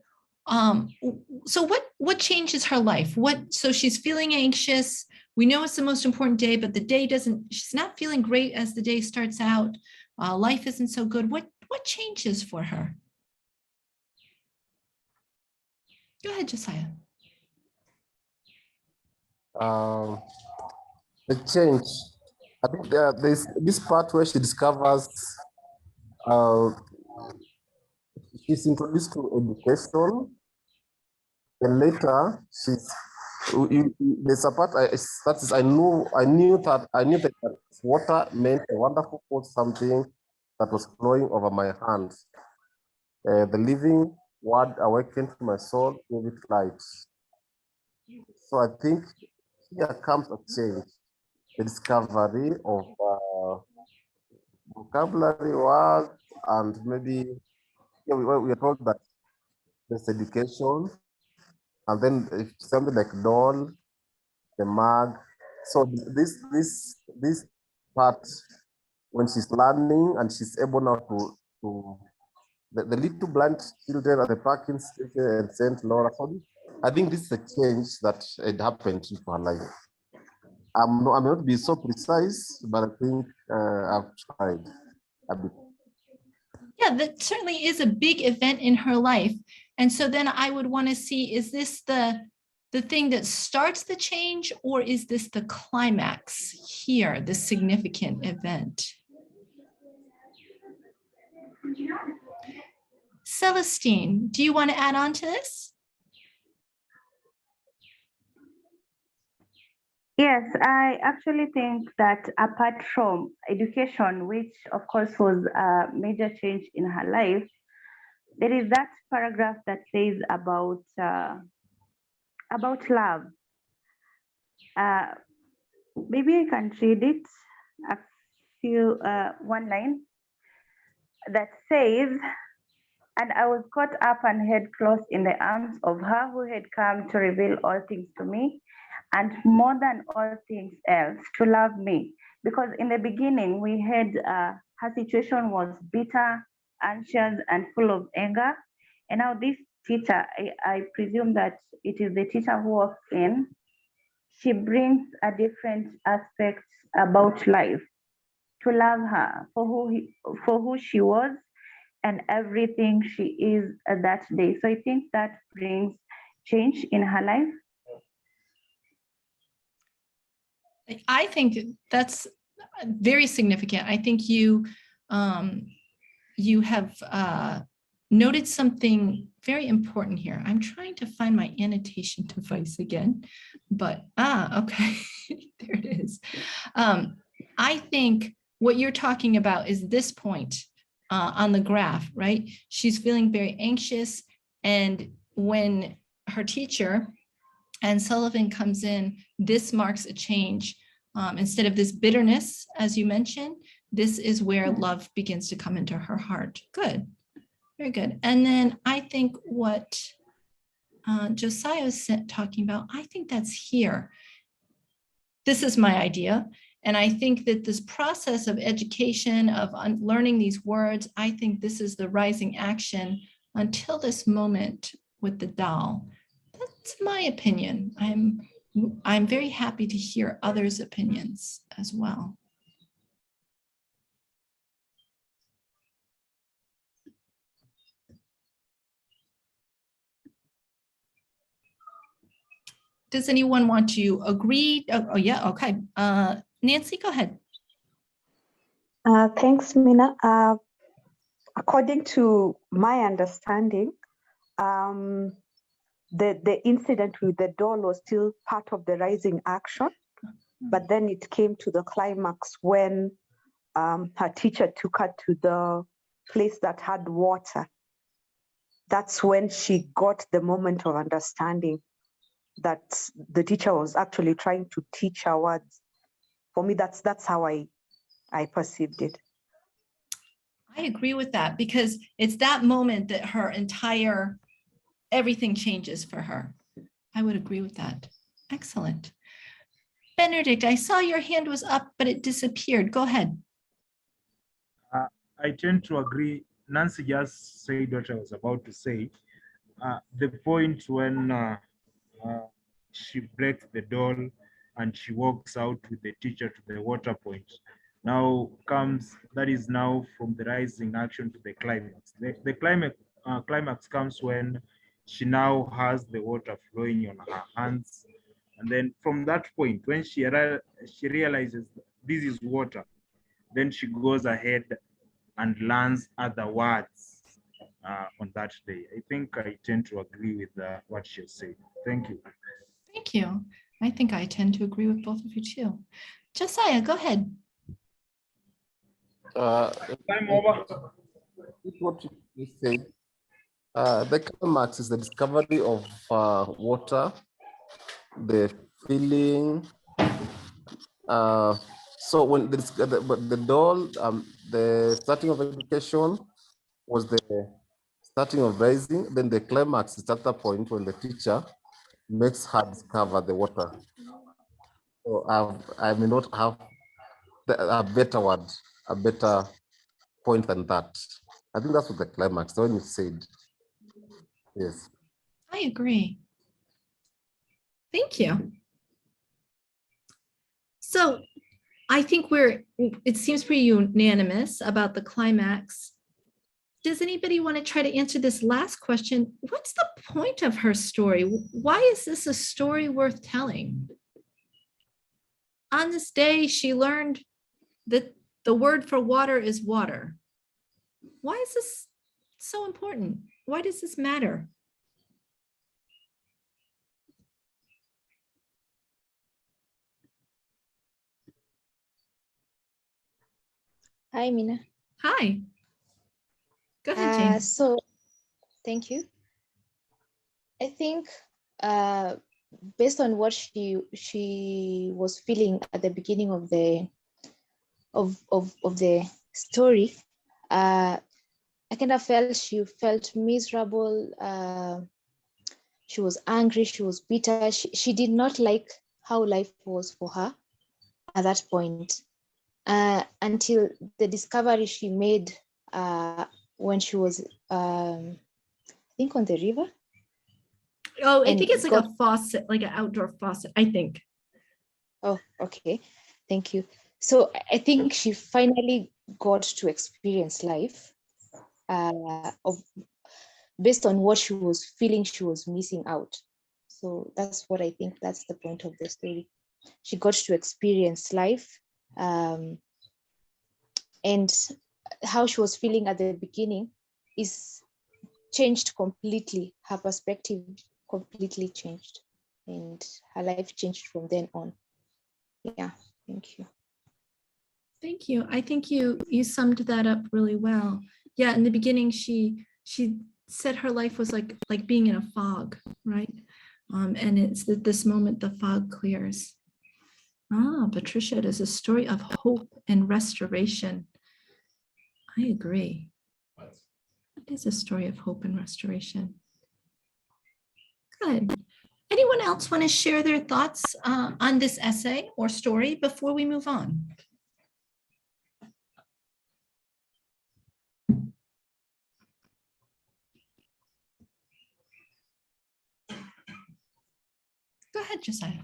so what changes her life? So she's feeling anxious. We know it's the most important day, but the day she's not feeling great as the day starts out. Life isn't so good. What changes for her? Go ahead, Josiah. The change. I think there's this part where she discovers she's introduced to education, and later there's a part I knew that water meant a wonderful force, something that was flowing over my hands. The living word awakened my soul, gave it light. So I think here comes a change, the discovery of vocabulary words, and maybe we are told that there's education, and then something like doll, the mug. So this part, when she's learning and she's able now to the little blind children at the parking station and St. Laura. So I think this is a change that had happened in her life. I may not be so precise, but I think I've tried a bit. Yeah, that certainly is a big event in her life. And so then I would want to see, is this the thing that starts the change, or is this the climax here, the significant event? Celestine, do you want to add on to this? Yes, I actually think that apart from education, which of course was a major change in her life, there is that paragraph that says about love. Maybe I can read it, a few, one line that says, "And I was caught up and held close in the arms of her who had come to reveal all things to me, and more than all things else, to love me." Because in the beginning, we had her situation was bitter, anxious, and full of anger. And now this teacher, I presume that it is the teacher who walks in, she brings a different aspect about life, to love her for who she was and everything she is that day. So I think that brings change in her life. I think that's very significant. I think you have noted something very important here. I'm trying to find my annotation device again, but okay, there it is. I think what you're talking about is this point on the graph, right? She's feeling very anxious, and when her teacher and Sullivan comes in, this marks a change. Instead of this bitterness, as you mentioned, this is where love begins to come into her heart. Good, very good. And then I think what Josiah was talking about, I think that's here. This is my idea. And I think that this process of education, of learning these words, I think this is the rising action until this moment with the doll. It's my opinion. I'm very happy to hear others' opinions as well. Does anyone want to agree? Oh, yeah, okay. Nancy, go ahead. Thanks, Mina. According to my understanding, the incident with the doll was still part of the rising action, but then it came to the climax when her teacher took her to the place that had water. That's when she got the moment of understanding that the teacher was actually trying to teach her words. For me, that's how I perceived it. I agree with that because it's that moment that her entire everything changes for her. I would agree with that. Excellent. Benedict, I saw your hand was up, but it disappeared. Go ahead. I tend to agree. Nancy just said what I was about to say. The point when she breaks the doll and she walks out with the teacher to the water point. Now comes, that is now from the rising action to the climax. The climax comes when she now has the water flowing on her hands. And then from that point, when she realizes this is water, then she goes ahead and learns other words on that day. I think I tend to agree with what she said. Thank you. Thank you. I think I tend to agree with both of you too. Josiah, go ahead. Time over. It's what you said. The climax is the discovery of water, the feeling. So when the doll, the starting of education was the starting of rising. Then the climax is at the point when the teacher makes her discover the water. So I may not have a better word, a better point than that. I think that's what the climax, when you said. Yes. I agree. Thank you. So I think it seems pretty unanimous about the climax. Does anybody want to try to answer this last question? What's the point of her story? Why is this a story worth telling? On this day, she learned that the word for water is water. Why is this so important? Why does this matter? Hi, Mina. Hi. Go ahead, Jane. So, thank you. I think based on what she was feeling at the beginning of the story, I kind of felt she felt miserable. She was angry. She was bitter. She did not like how life was for her at that point. Until the discovery she made when she was, I think, on the river. Oh, I think it's like a faucet, like an outdoor faucet, I think. Oh, okay. Thank you. So I think she finally got to experience life based on what she was feeling she was missing out. So that's what I think, that's the point of the story. She got to experience life, and how she was feeling at the beginning is changed completely. Her perspective completely changed, and her life changed from then on. Yeah, thank you. Thank you. I think you summed that up really well. Yeah, in the beginning, she said her life was like being in a fog, right? And it's at this moment the fog clears. Patricia, it is a story of hope and restoration. I agree. It is a story of hope and restoration. Good. Anyone else want to share their thoughts on this essay or story before we move on? Go ahead, Josiah.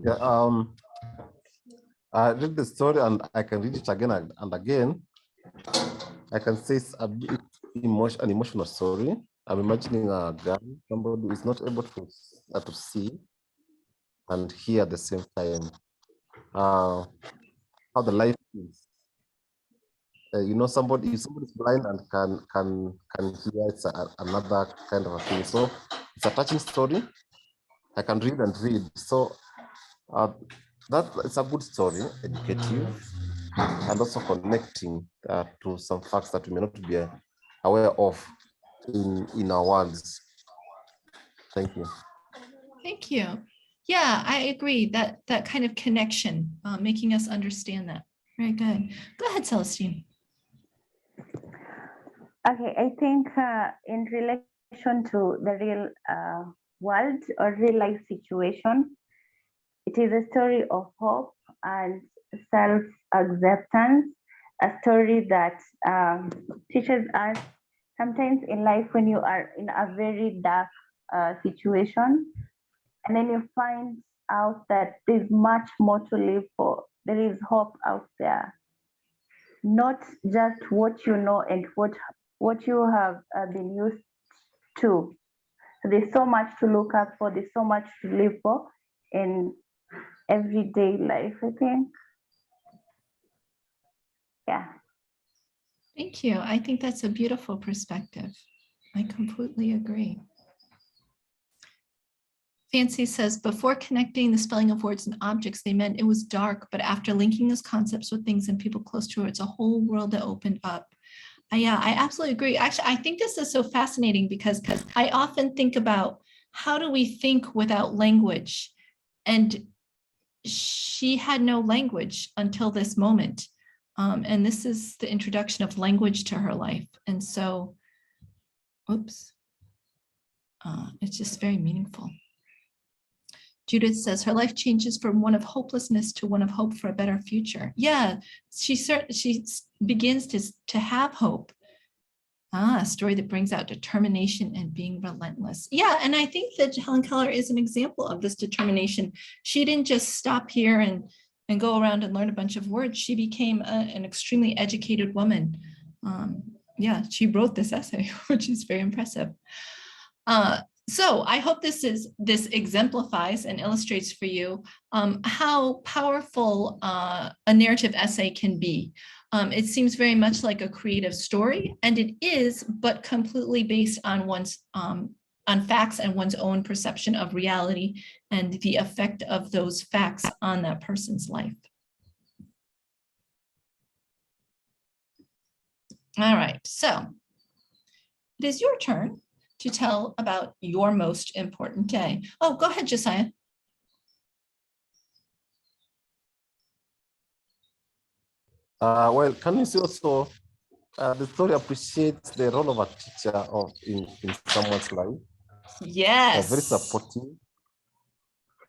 Yeah, I read the story and I can read it again and again. I can say it's a bit an emotional story. I'm imagining a girl, somebody who is not able to see and hear at the same time. How the life is. You know, somebody's blind and can hear. It's another kind of a thing. So it's a touching story. I can read and read. So it's a good story, educative, and also connecting to some facts that we may not be aware of in our worlds. Thank you. Thank you. Yeah, I agree that that kind of connection, making us understand that. Very good. Go ahead, Celestine. Okay, I think in relation to the real world or real life situation, it is a story of hope and self-acceptance, a story that teaches us sometimes in life when you are in a very dark situation, and then you find out that there's much more to live for. There is hope out there, not just what you know and what you have been used to. So there's so much to look up for. There's so much to live for in everyday life, I think. Yeah. Thank you. I think that's a beautiful perspective. I completely agree. Fancy says, before connecting the spelling of words and objects, they meant it was dark, but after linking those concepts with things and people close to it, it's a whole world that opened up. Yeah, I absolutely agree. Actually, I think this is so fascinating because I often think about how do we think without language? And she had no language until this moment. And this is the introduction of language to her life. And so, oops, it's just very meaningful. Judith says her life changes from one of hopelessness to one of hope for a better future. Yeah, she begins to have hope. A story that brings out determination and being relentless. Yeah, and I think that Helen Keller is an example of this determination. She didn't just stop here and go around and learn a bunch of words. She became an extremely educated woman. Yeah, she wrote this essay, which is very impressive. So I hope this exemplifies and illustrates for you how powerful a narrative essay can be. It seems very much like a creative story, and it is, but completely based on one's on facts and one's own perception of reality and the effect of those facts on that person's life. All right, so it is your turn to tell about your most important day. Oh, go ahead, Josiah. Well, can you see also the story appreciates the role of a teacher in someone's life? Yes. Very supportive.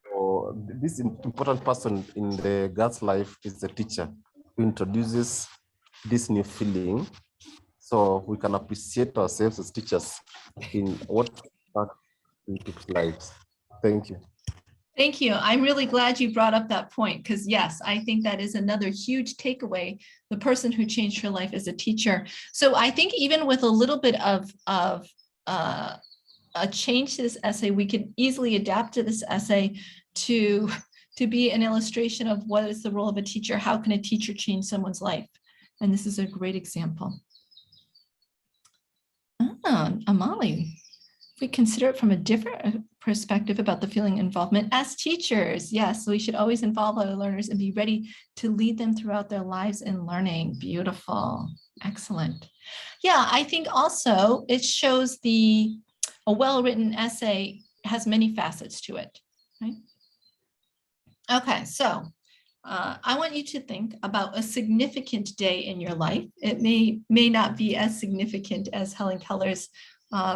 So this important person in the girl's life is the teacher who introduces this new feeling, so we can appreciate ourselves as teachers in what in people's lives. Thank you. Thank you. I'm really glad you brought up that point, because yes, I think that is another huge takeaway. The person who changed her life is a teacher. So I think even with a little bit of a change to this essay, we could easily adapt to this essay to be an illustration of what is the role of a teacher. How can a teacher change someone's life? And this is a great example. Amali, if we consider it from a different perspective about the feeling involvement as teachers, yes, we should always involve our learners and be ready to lead them throughout their lives in learning. Beautiful, excellent. Yeah, I think also it shows a well-written essay has many facets to it, right? Okay, so I want you to think about a significant day in your life. It may not be as significant as Helen Keller's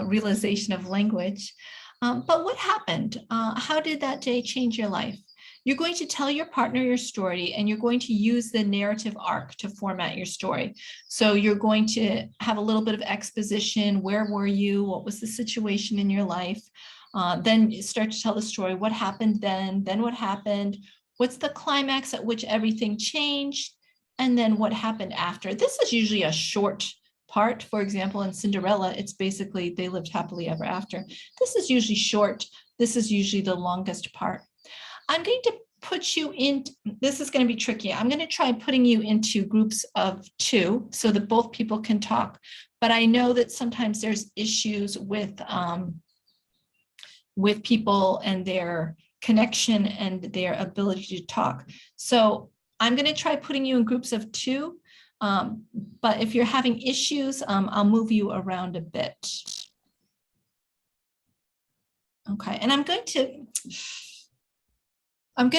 realization of language, but what happened? How did that day change your life? You're going to tell your partner your story, and you're going to use the narrative arc to format your story. So you're going to have a little bit of exposition. Where were you? What was the situation in your life? Then you start to tell the story. What happened then what happened? What's the climax at which everything changed? And then what happened after? This is usually a short part. For example, in Cinderella, it's basically they lived happily ever after. This is usually short. This is usually the longest part. I'm going to put you in, this is going to be tricky. I'm going to try putting you into groups of 2 so that both people can talk. But I know that sometimes there's issues with people and their connection and their ability to talk. So I'm going to try putting you in groups of 2. But if you're having issues, I'll move you around a bit. Okay, and I'm going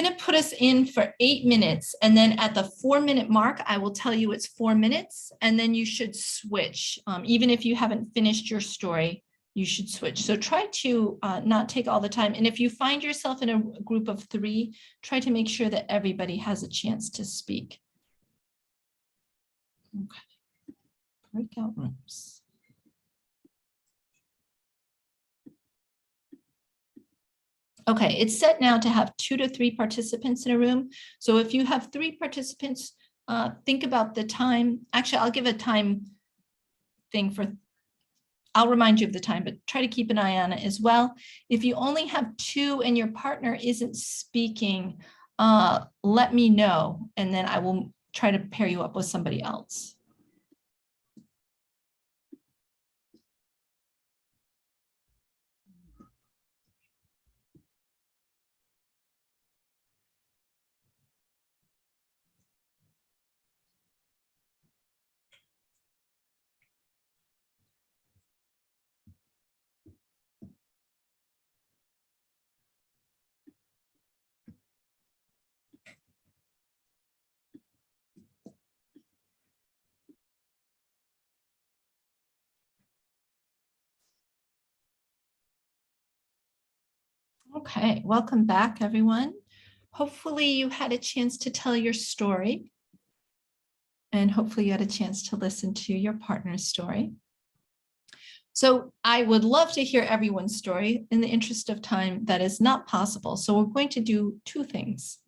to put us in for 8 minutes, and then at the 4-minute mark, I will tell you it's 4 minutes, and then you should switch. Even if you haven't finished your story, you should switch. So try to not take all the time. And if you find yourself in a group of 3, try to make sure that everybody has a chance to speak. Okay, breakout rooms. Okay, it's set now to have 2 to 3 participants in a room. So if you have 3 participants, think about the time. Actually, I'll give a time thing I'll remind you of the time, but try to keep an eye on it as well. If you only have 2 and your partner isn't speaking, let me know, and then I will try to pair you up with somebody else. Okay, welcome back, everyone. Hopefully you had a chance to tell your story, and hopefully you had a chance to listen to your partner's story. So I would love to hear everyone's story. In the interest of time, that is not possible. So we're going to do 2 things.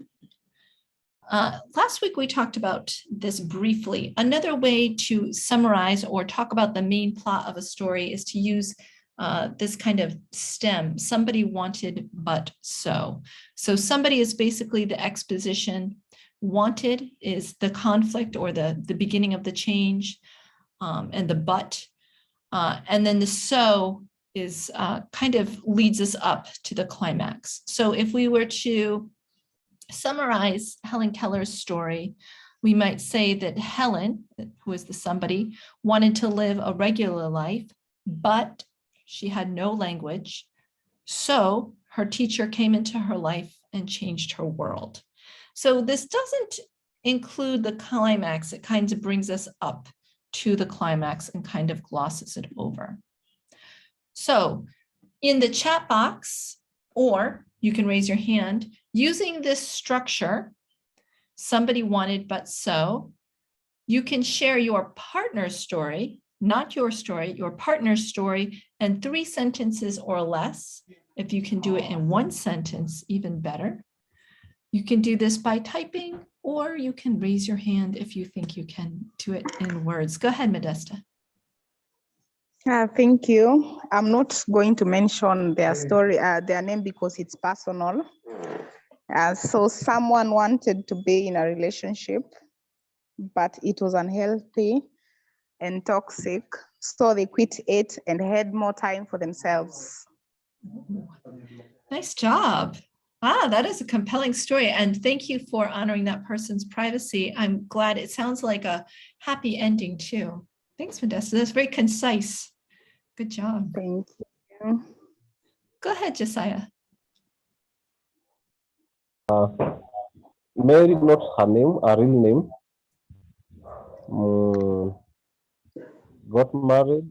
Last week, we talked about this briefly. Another way to summarize or talk about the main plot of a story is to use this kind of stem. Somebody wanted, but so. So somebody is basically the exposition. Wanted is the conflict or the beginning of the change, and the but. And then the so is kind of leads us up to the climax. So if we were to summarize Helen Keller's story, we might say that Helen, who is the somebody, wanted to live a regular life, but she had no language. So her teacher came into her life and changed her world. So this doesn't include the climax. It kind of brings us up to the climax and kind of glosses it over. So in the chat box, or you can raise your hand, using this structure, somebody wanted but so, you can share your partner's story, not your story, your partner's story, and 3 sentences or less. If you can do it in 1 sentence, even better. You can do this by typing, or you can raise your hand if you think you can do it in words. Go ahead, Modesta. Thank you. I'm not going to mention their story, their name, because it's personal. So someone wanted to be in a relationship, but it was unhealthy and toxic. So they quit it and had more time for themselves. Nice job. That is a compelling story. And thank you for honoring that person's privacy. I'm glad. It sounds like a happy ending too. Thanks, Modesta. That's very concise. Good job. Thank you. Go ahead, Josiah. Mary, not her name, her real name, got married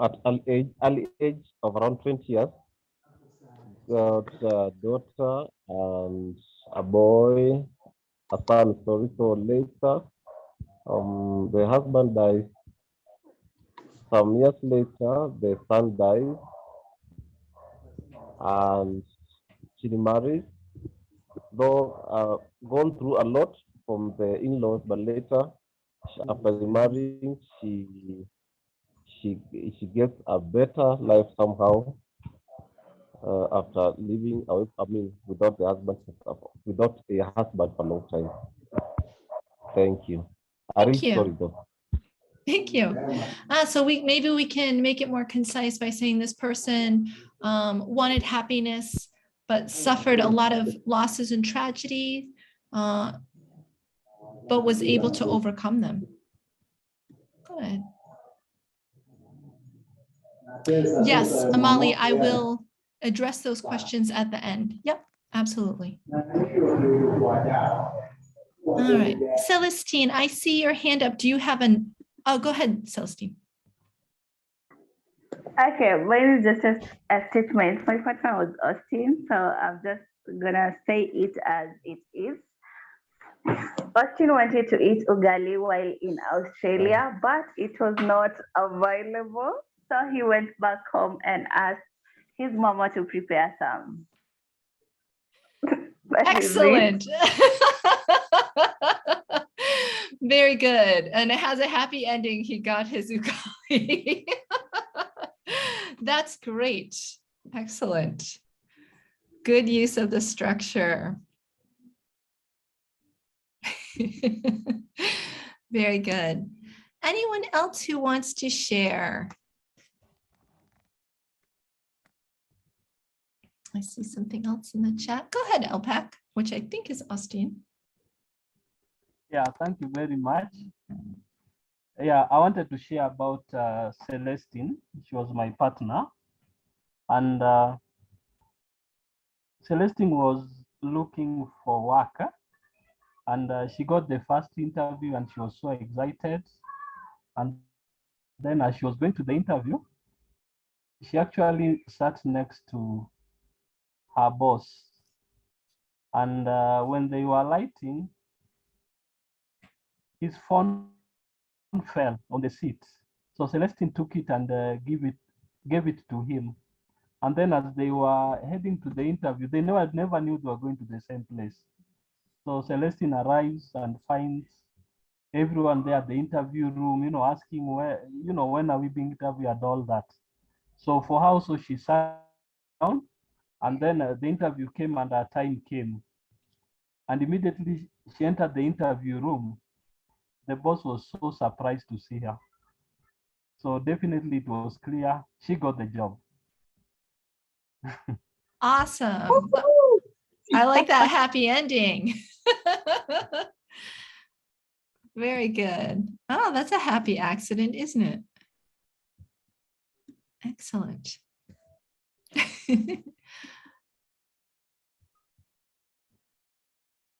at early age of around 20 years. Got a daughter and a boy, a son. Sorry. So later, the husband dies. Some years later, the son dies. and she remarried, though gone through a lot from the in-laws, but later after remarrying, she gets a better life somehow after living away. I mean, without the husband, without a husband for a long time. Thank you. A Thank rich you. story though. Thank you. So maybe we can make it more concise by saying this person wanted happiness, but suffered a lot of losses and tragedy, but was able to overcome them. Good. Yes, Amali, I will address those questions at the end. Yep, absolutely. All right, Celestine, I see your hand up. Do you have an, oh, go ahead, Celestine. Okay, mine is just a statement. My partner was Austin, so I'm just gonna say it as it is. Austin wanted to eat ugali while in Australia, but it was not available. So he went back home and asked his mama to prepare some. That is it. Excellent. Very good. And it has a happy ending. He got his ugali. That's great. Excellent. Good use of the structure. Very good. Anyone else who wants to share? I see something else in the chat. Go ahead, Elpak, which I think is Austin. Yeah, thank you very much. Yeah, I wanted to share about Celestine. She was my partner. And Celestine was looking for work. And she got the first interview and she was so excited. And then as she was going to the interview, she actually sat next to her boss. And when they were lighting, his phone fell on the seat. So Celestine took it and gave it to him. And then as they were heading to the interview, they never knew they were going to the same place. So Celestine arrives and finds everyone there at the interview room, asking where, when are we being interviewed and all that. So for her, so she sat down, and then the interview came and her time came. And immediately she entered the interview room. The boss was so surprised to see her. So definitely it was clear she got the job. Awesome. I like that happy ending. Very good. Oh, that's a happy accident, isn't it? Excellent.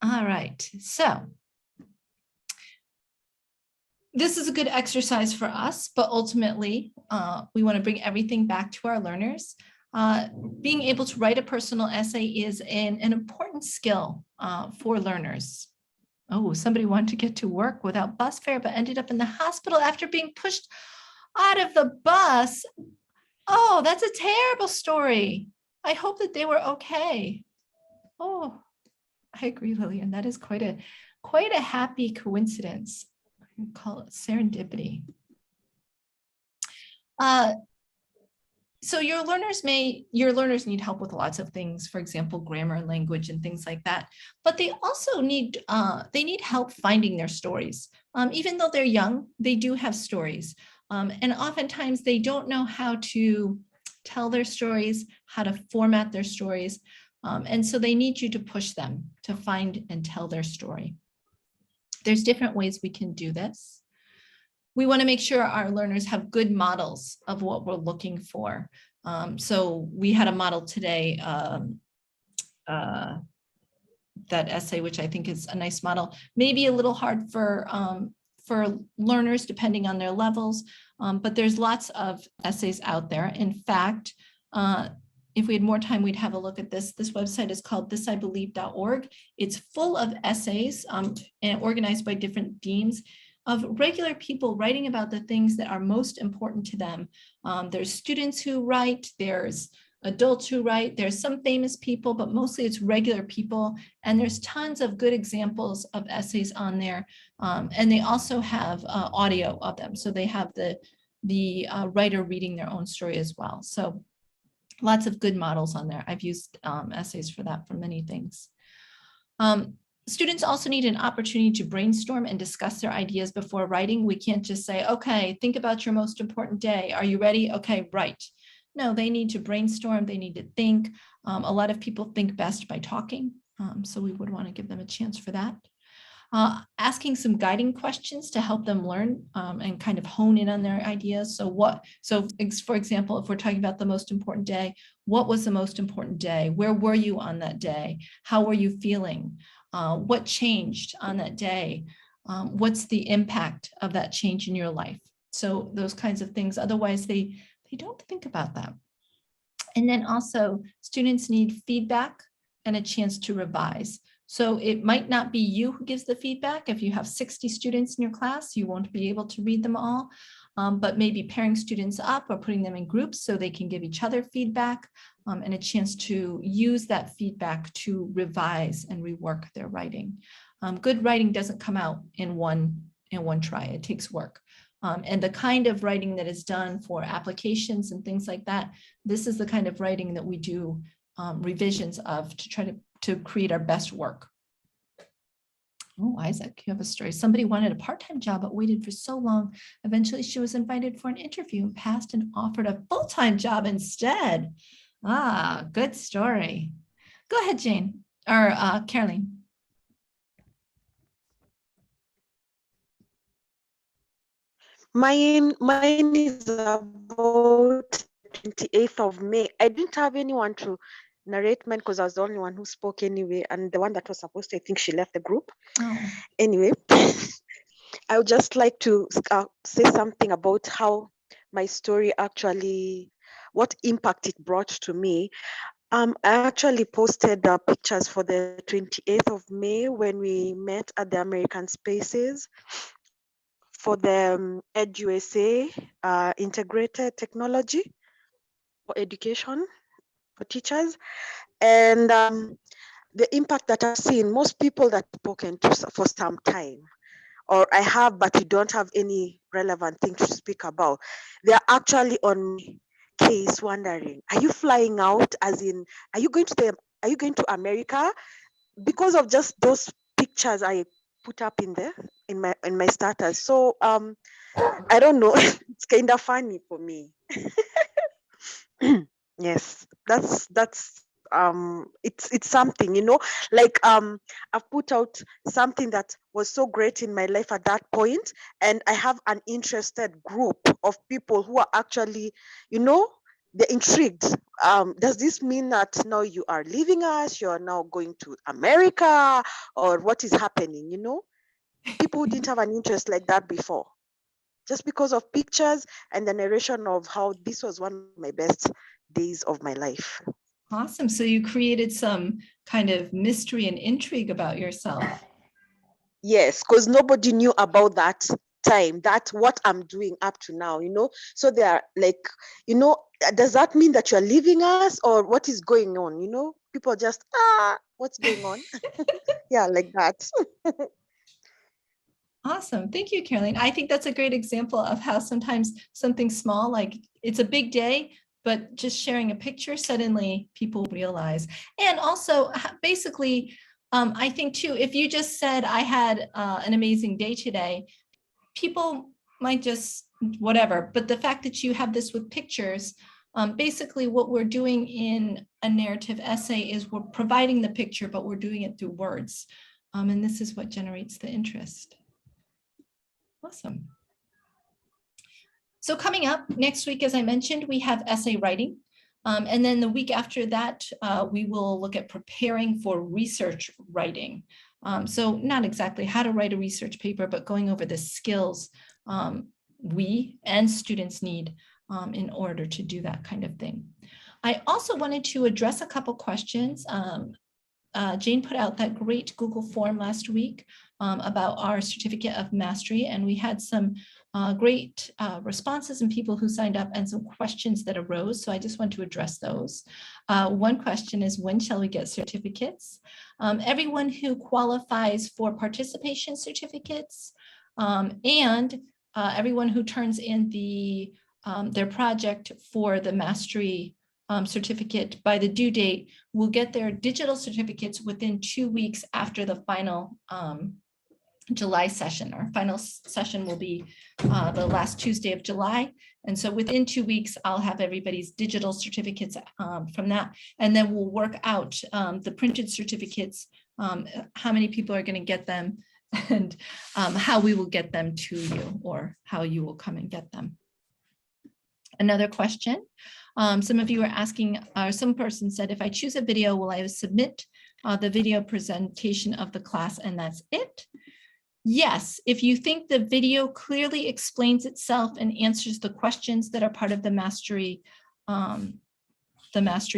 All right, so this is a good exercise for us, but ultimately we want to bring everything back to our learners. Being able to write a personal essay is an important skill for learners. Oh, somebody wanted to get to work without bus fare, but ended up in the hospital after being pushed out of the bus. Oh, that's a terrible story. I hope that they were okay. Oh, I agree, Lillian. That is quite a happy coincidence. I can call it serendipity. So your learners need help with lots of things, for example, grammar and language and things like that. But they also need help finding their stories. Even though they're young, they do have stories. And oftentimes they don't know how to tell their stories, how to format their stories. And so they need you to push them to find and tell their story. There's different ways we can do this. We want to make sure our learners have good models of what we're looking for. So we had a model today, that essay, which I think is a nice model, maybe a little hard for learners depending on their levels, but there's lots of essays out there. In fact, if we had more time, we'd have a look at this. This website is called thisibelieve.org. It's full of essays and organized by different themes of regular people writing about the things that are most important to them. There's students who write, there's adults who write. There's some famous people, but mostly it's regular people. And there's tons of good examples of essays on there. And they also have audio of them. So they have the writer reading their own story as well. So lots of good models on there. I've used essays for that for many things. Students also need an opportunity to brainstorm and discuss their ideas before writing. We can't just say, okay, think about your most important day. Are you ready? Okay, write. No, they need to brainstorm. They need to think. A lot of people think best by talking. So we would want to give them a chance for that. Asking some guiding questions to help them learn and kind of hone in on their ideas. So for example, if we're talking about the most important day, what was the most important day? Where were you on that day? How were you feeling? What changed on that day? What's the impact of that change in your life? So those kinds of things. Otherwise, they don't think about that. And then also students need feedback and a chance to revise. So it might not be you who gives the feedback. If you have 60 students in your class, you won't be able to read them all, but maybe pairing students up or putting them in groups so they can give each other feedback and a chance to use that feedback to revise and rework their writing. Good writing doesn't come out in one try. It takes work. And the kind of writing that is done for applications and things like that, this is the kind of writing that we do revisions of to try to create our best work. Oh, Isaac, you have a story. Somebody wanted a part-time job but waited for so long. Eventually she was invited for an interview and passed and offered a full-time job instead. Ah, good story. Go ahead, Jane, or Caroline. Mine is about 28th of May. I didn't have anyone to narrate mine because I was the only one who spoke anyway, and the one that was supposed to, I think she left the group. Oh. Anyway, I would just like to say something about how my story actually, what impact it brought to me. I actually posted the pictures for the 28th of May when we met at the American Spaces for the EdUSA integrated technology for education for teachers. And the impact that I've seen, most people that I've spoken to for some time, or I have, but we don't have any relevant thing to speak about, they're actually on case wondering, are you flying out? As in, are you going to America? Because of just those pictures I put up in my status. So I don't know, it's kind of funny for me. Yes, that's it's something, you know, like I've put out something that was so great in my life at that point, and I have an interested group of people who are actually, you know, they're intrigued. Does this mean that now you are leaving us, you are now going to America, or what is happening? You know, people who didn't have an interest like that before, just because of pictures and the narration of how this was one of my best days of my life. Awesome. So you created some kind of mystery and intrigue about yourself. Yes, because nobody knew about that time, that's what I'm doing up to now, you know. So they are like, you know, does that mean that you're leaving us, or what is going on? You know, people just, what's going on? Yeah, like that. Awesome. Thank you, Caroline. I think that's a great example of how sometimes something small, like it's a big day, but just sharing a picture, suddenly people realize. And also basically, I think too, if you just said, I had an amazing day today, people might just whatever, but the fact that you have this with pictures, basically what we're doing in a narrative essay is we're providing the picture, but we're doing it through words. And this is what generates the interest. Awesome. So coming up next week, as I mentioned, we have essay writing. And then the week after that, we will look at preparing for research writing. So not exactly how to write a research paper, but going over the skills we and students need in order to do that kind of thing. I also wanted to address a couple questions Jane put out that great Google form last week about our certificate of mastery, and we had some great responses and people who signed up and some questions that arose. So I just want to address those. One question is, when shall we get certificates? Everyone who qualifies for participation certificates and everyone who turns in their project for the mastery certificate by the due date will get their digital certificates within 2 weeks after the final July session. Our final session will be the last Tuesday of July. And so within 2 weeks, I'll have everybody's digital certificates from that. And then we'll work out the printed certificates, how many people are going to get them, and how we will get them to you, or how you will come and get them. Another question. Some of you are asking, some person said, if I choose a video, will I submit the video presentation of the class and that's it? Yes, if you think the video clearly explains itself and answers the questions that are part of the mastery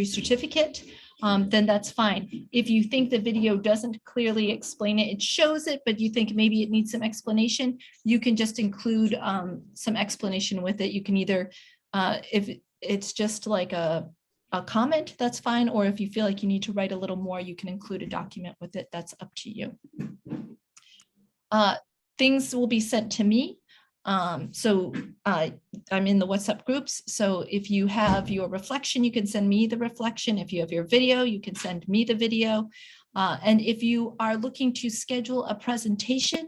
certificate, then that's fine. If you think the video doesn't clearly explain it, it shows it, but you think maybe it needs some explanation, you can just include some explanation with it. You can either, if it's just like a comment, that's fine. Or if you feel like you need to write a little more, you can include a document with it. That's up to you. Things will be sent to me. I'm in the WhatsApp groups. So if you have your reflection, you can send me the reflection. If you have your video, you can send me the video. And if you are looking to schedule a presentation,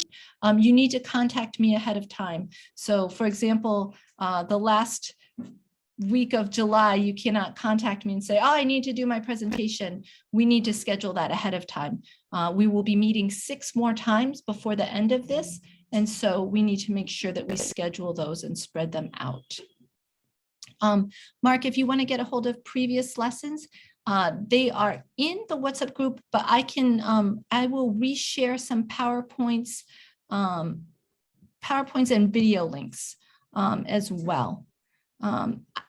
you need to contact me ahead of time. So for example, the last week of July, you cannot contact me and say, oh, I need to do my presentation. We need to schedule that ahead of time. We will be meeting 6 more times before the end of this. And so we need to make sure that we schedule those and spread them out. Mark, if you want to get a hold of previous lessons, they are in the WhatsApp group, but I will reshare some PowerPoints and video links as well.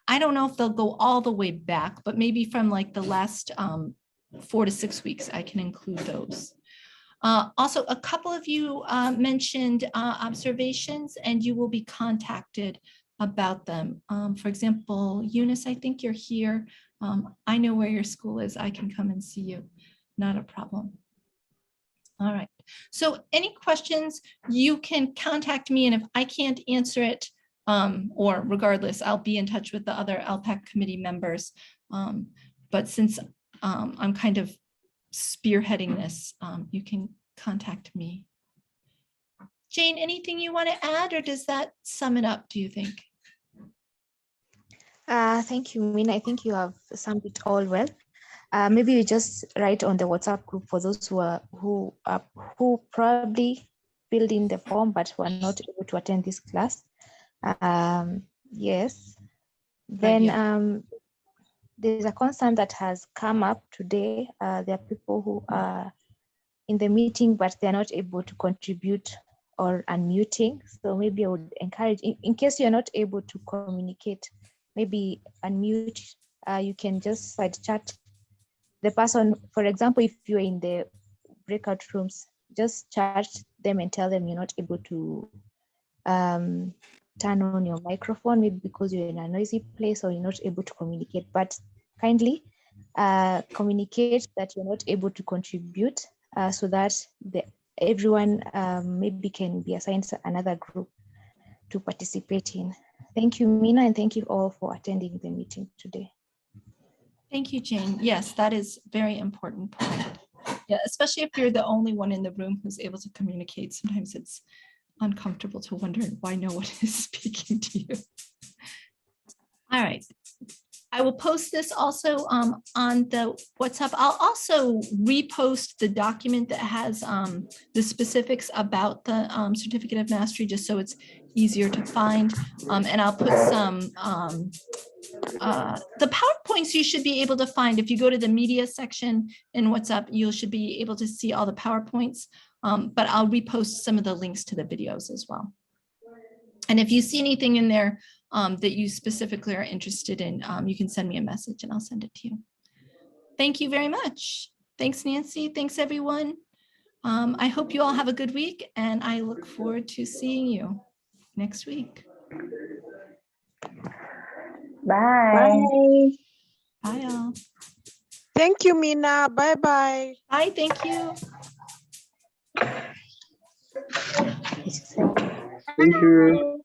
I don't know if they'll go all the way back, but maybe from like the last 4 to 6 weeks, I can include those. Also, a couple of you mentioned observations, and you will be contacted about them. For example, Eunice, I think you're here. I know where your school is. I can come and see you. Not a problem. All right. So any questions, you can contact me, and if I can't answer it, or regardless, I'll be in touch with the other LPAC committee members. But since I'm kind of spearheading this, you can contact me. Jane, anything you want to add, or does that sum it up, do you think? Thank you, Mina. I think you have summed it all well. Maybe you just write on the WhatsApp group for those who probably filled in the form but were not able to attend this class. Yes. Then there's a concern that has come up today. There are people who are in the meeting, but they're not able to contribute or unmuting. So maybe I would encourage, in case you're not able to communicate, maybe unmute. You can just side chat the person. For example, if you're in the breakout rooms, just chat them and tell them you're not able to turn on your microphone, maybe because you're in a noisy place or you're not able to communicate, but kindly communicate that you're not able to contribute so that everyone maybe can be assigned another group to participate in. Thank you, Mina, and thank you all for attending the meeting today. Thank you, Jane. Yes, that is very important point. Yeah, especially if you're the only one in the room who's able to communicate. Sometimes it's uncomfortable to wonder why no one is speaking to you. All right. I will post this also on the WhatsApp. I'll also repost the document that has the specifics about the Certificate of Mastery, just so it's easier to find. And I'll put some, the PowerPoints you should be able to find. If you go to the media section in WhatsApp, you should be able to see all the PowerPoints, but I'll repost some of the links to the videos as well. And if you see anything in there that you specifically are interested in, you can send me a message and I'll send it to you. Thank you very much. Thanks, Nancy. Thanks, everyone. I hope you all have a good week, and I look forward to seeing you next week. Bye. Bye, all. Thank you, Mina. Bye-bye. Bye, thank you. Thank you.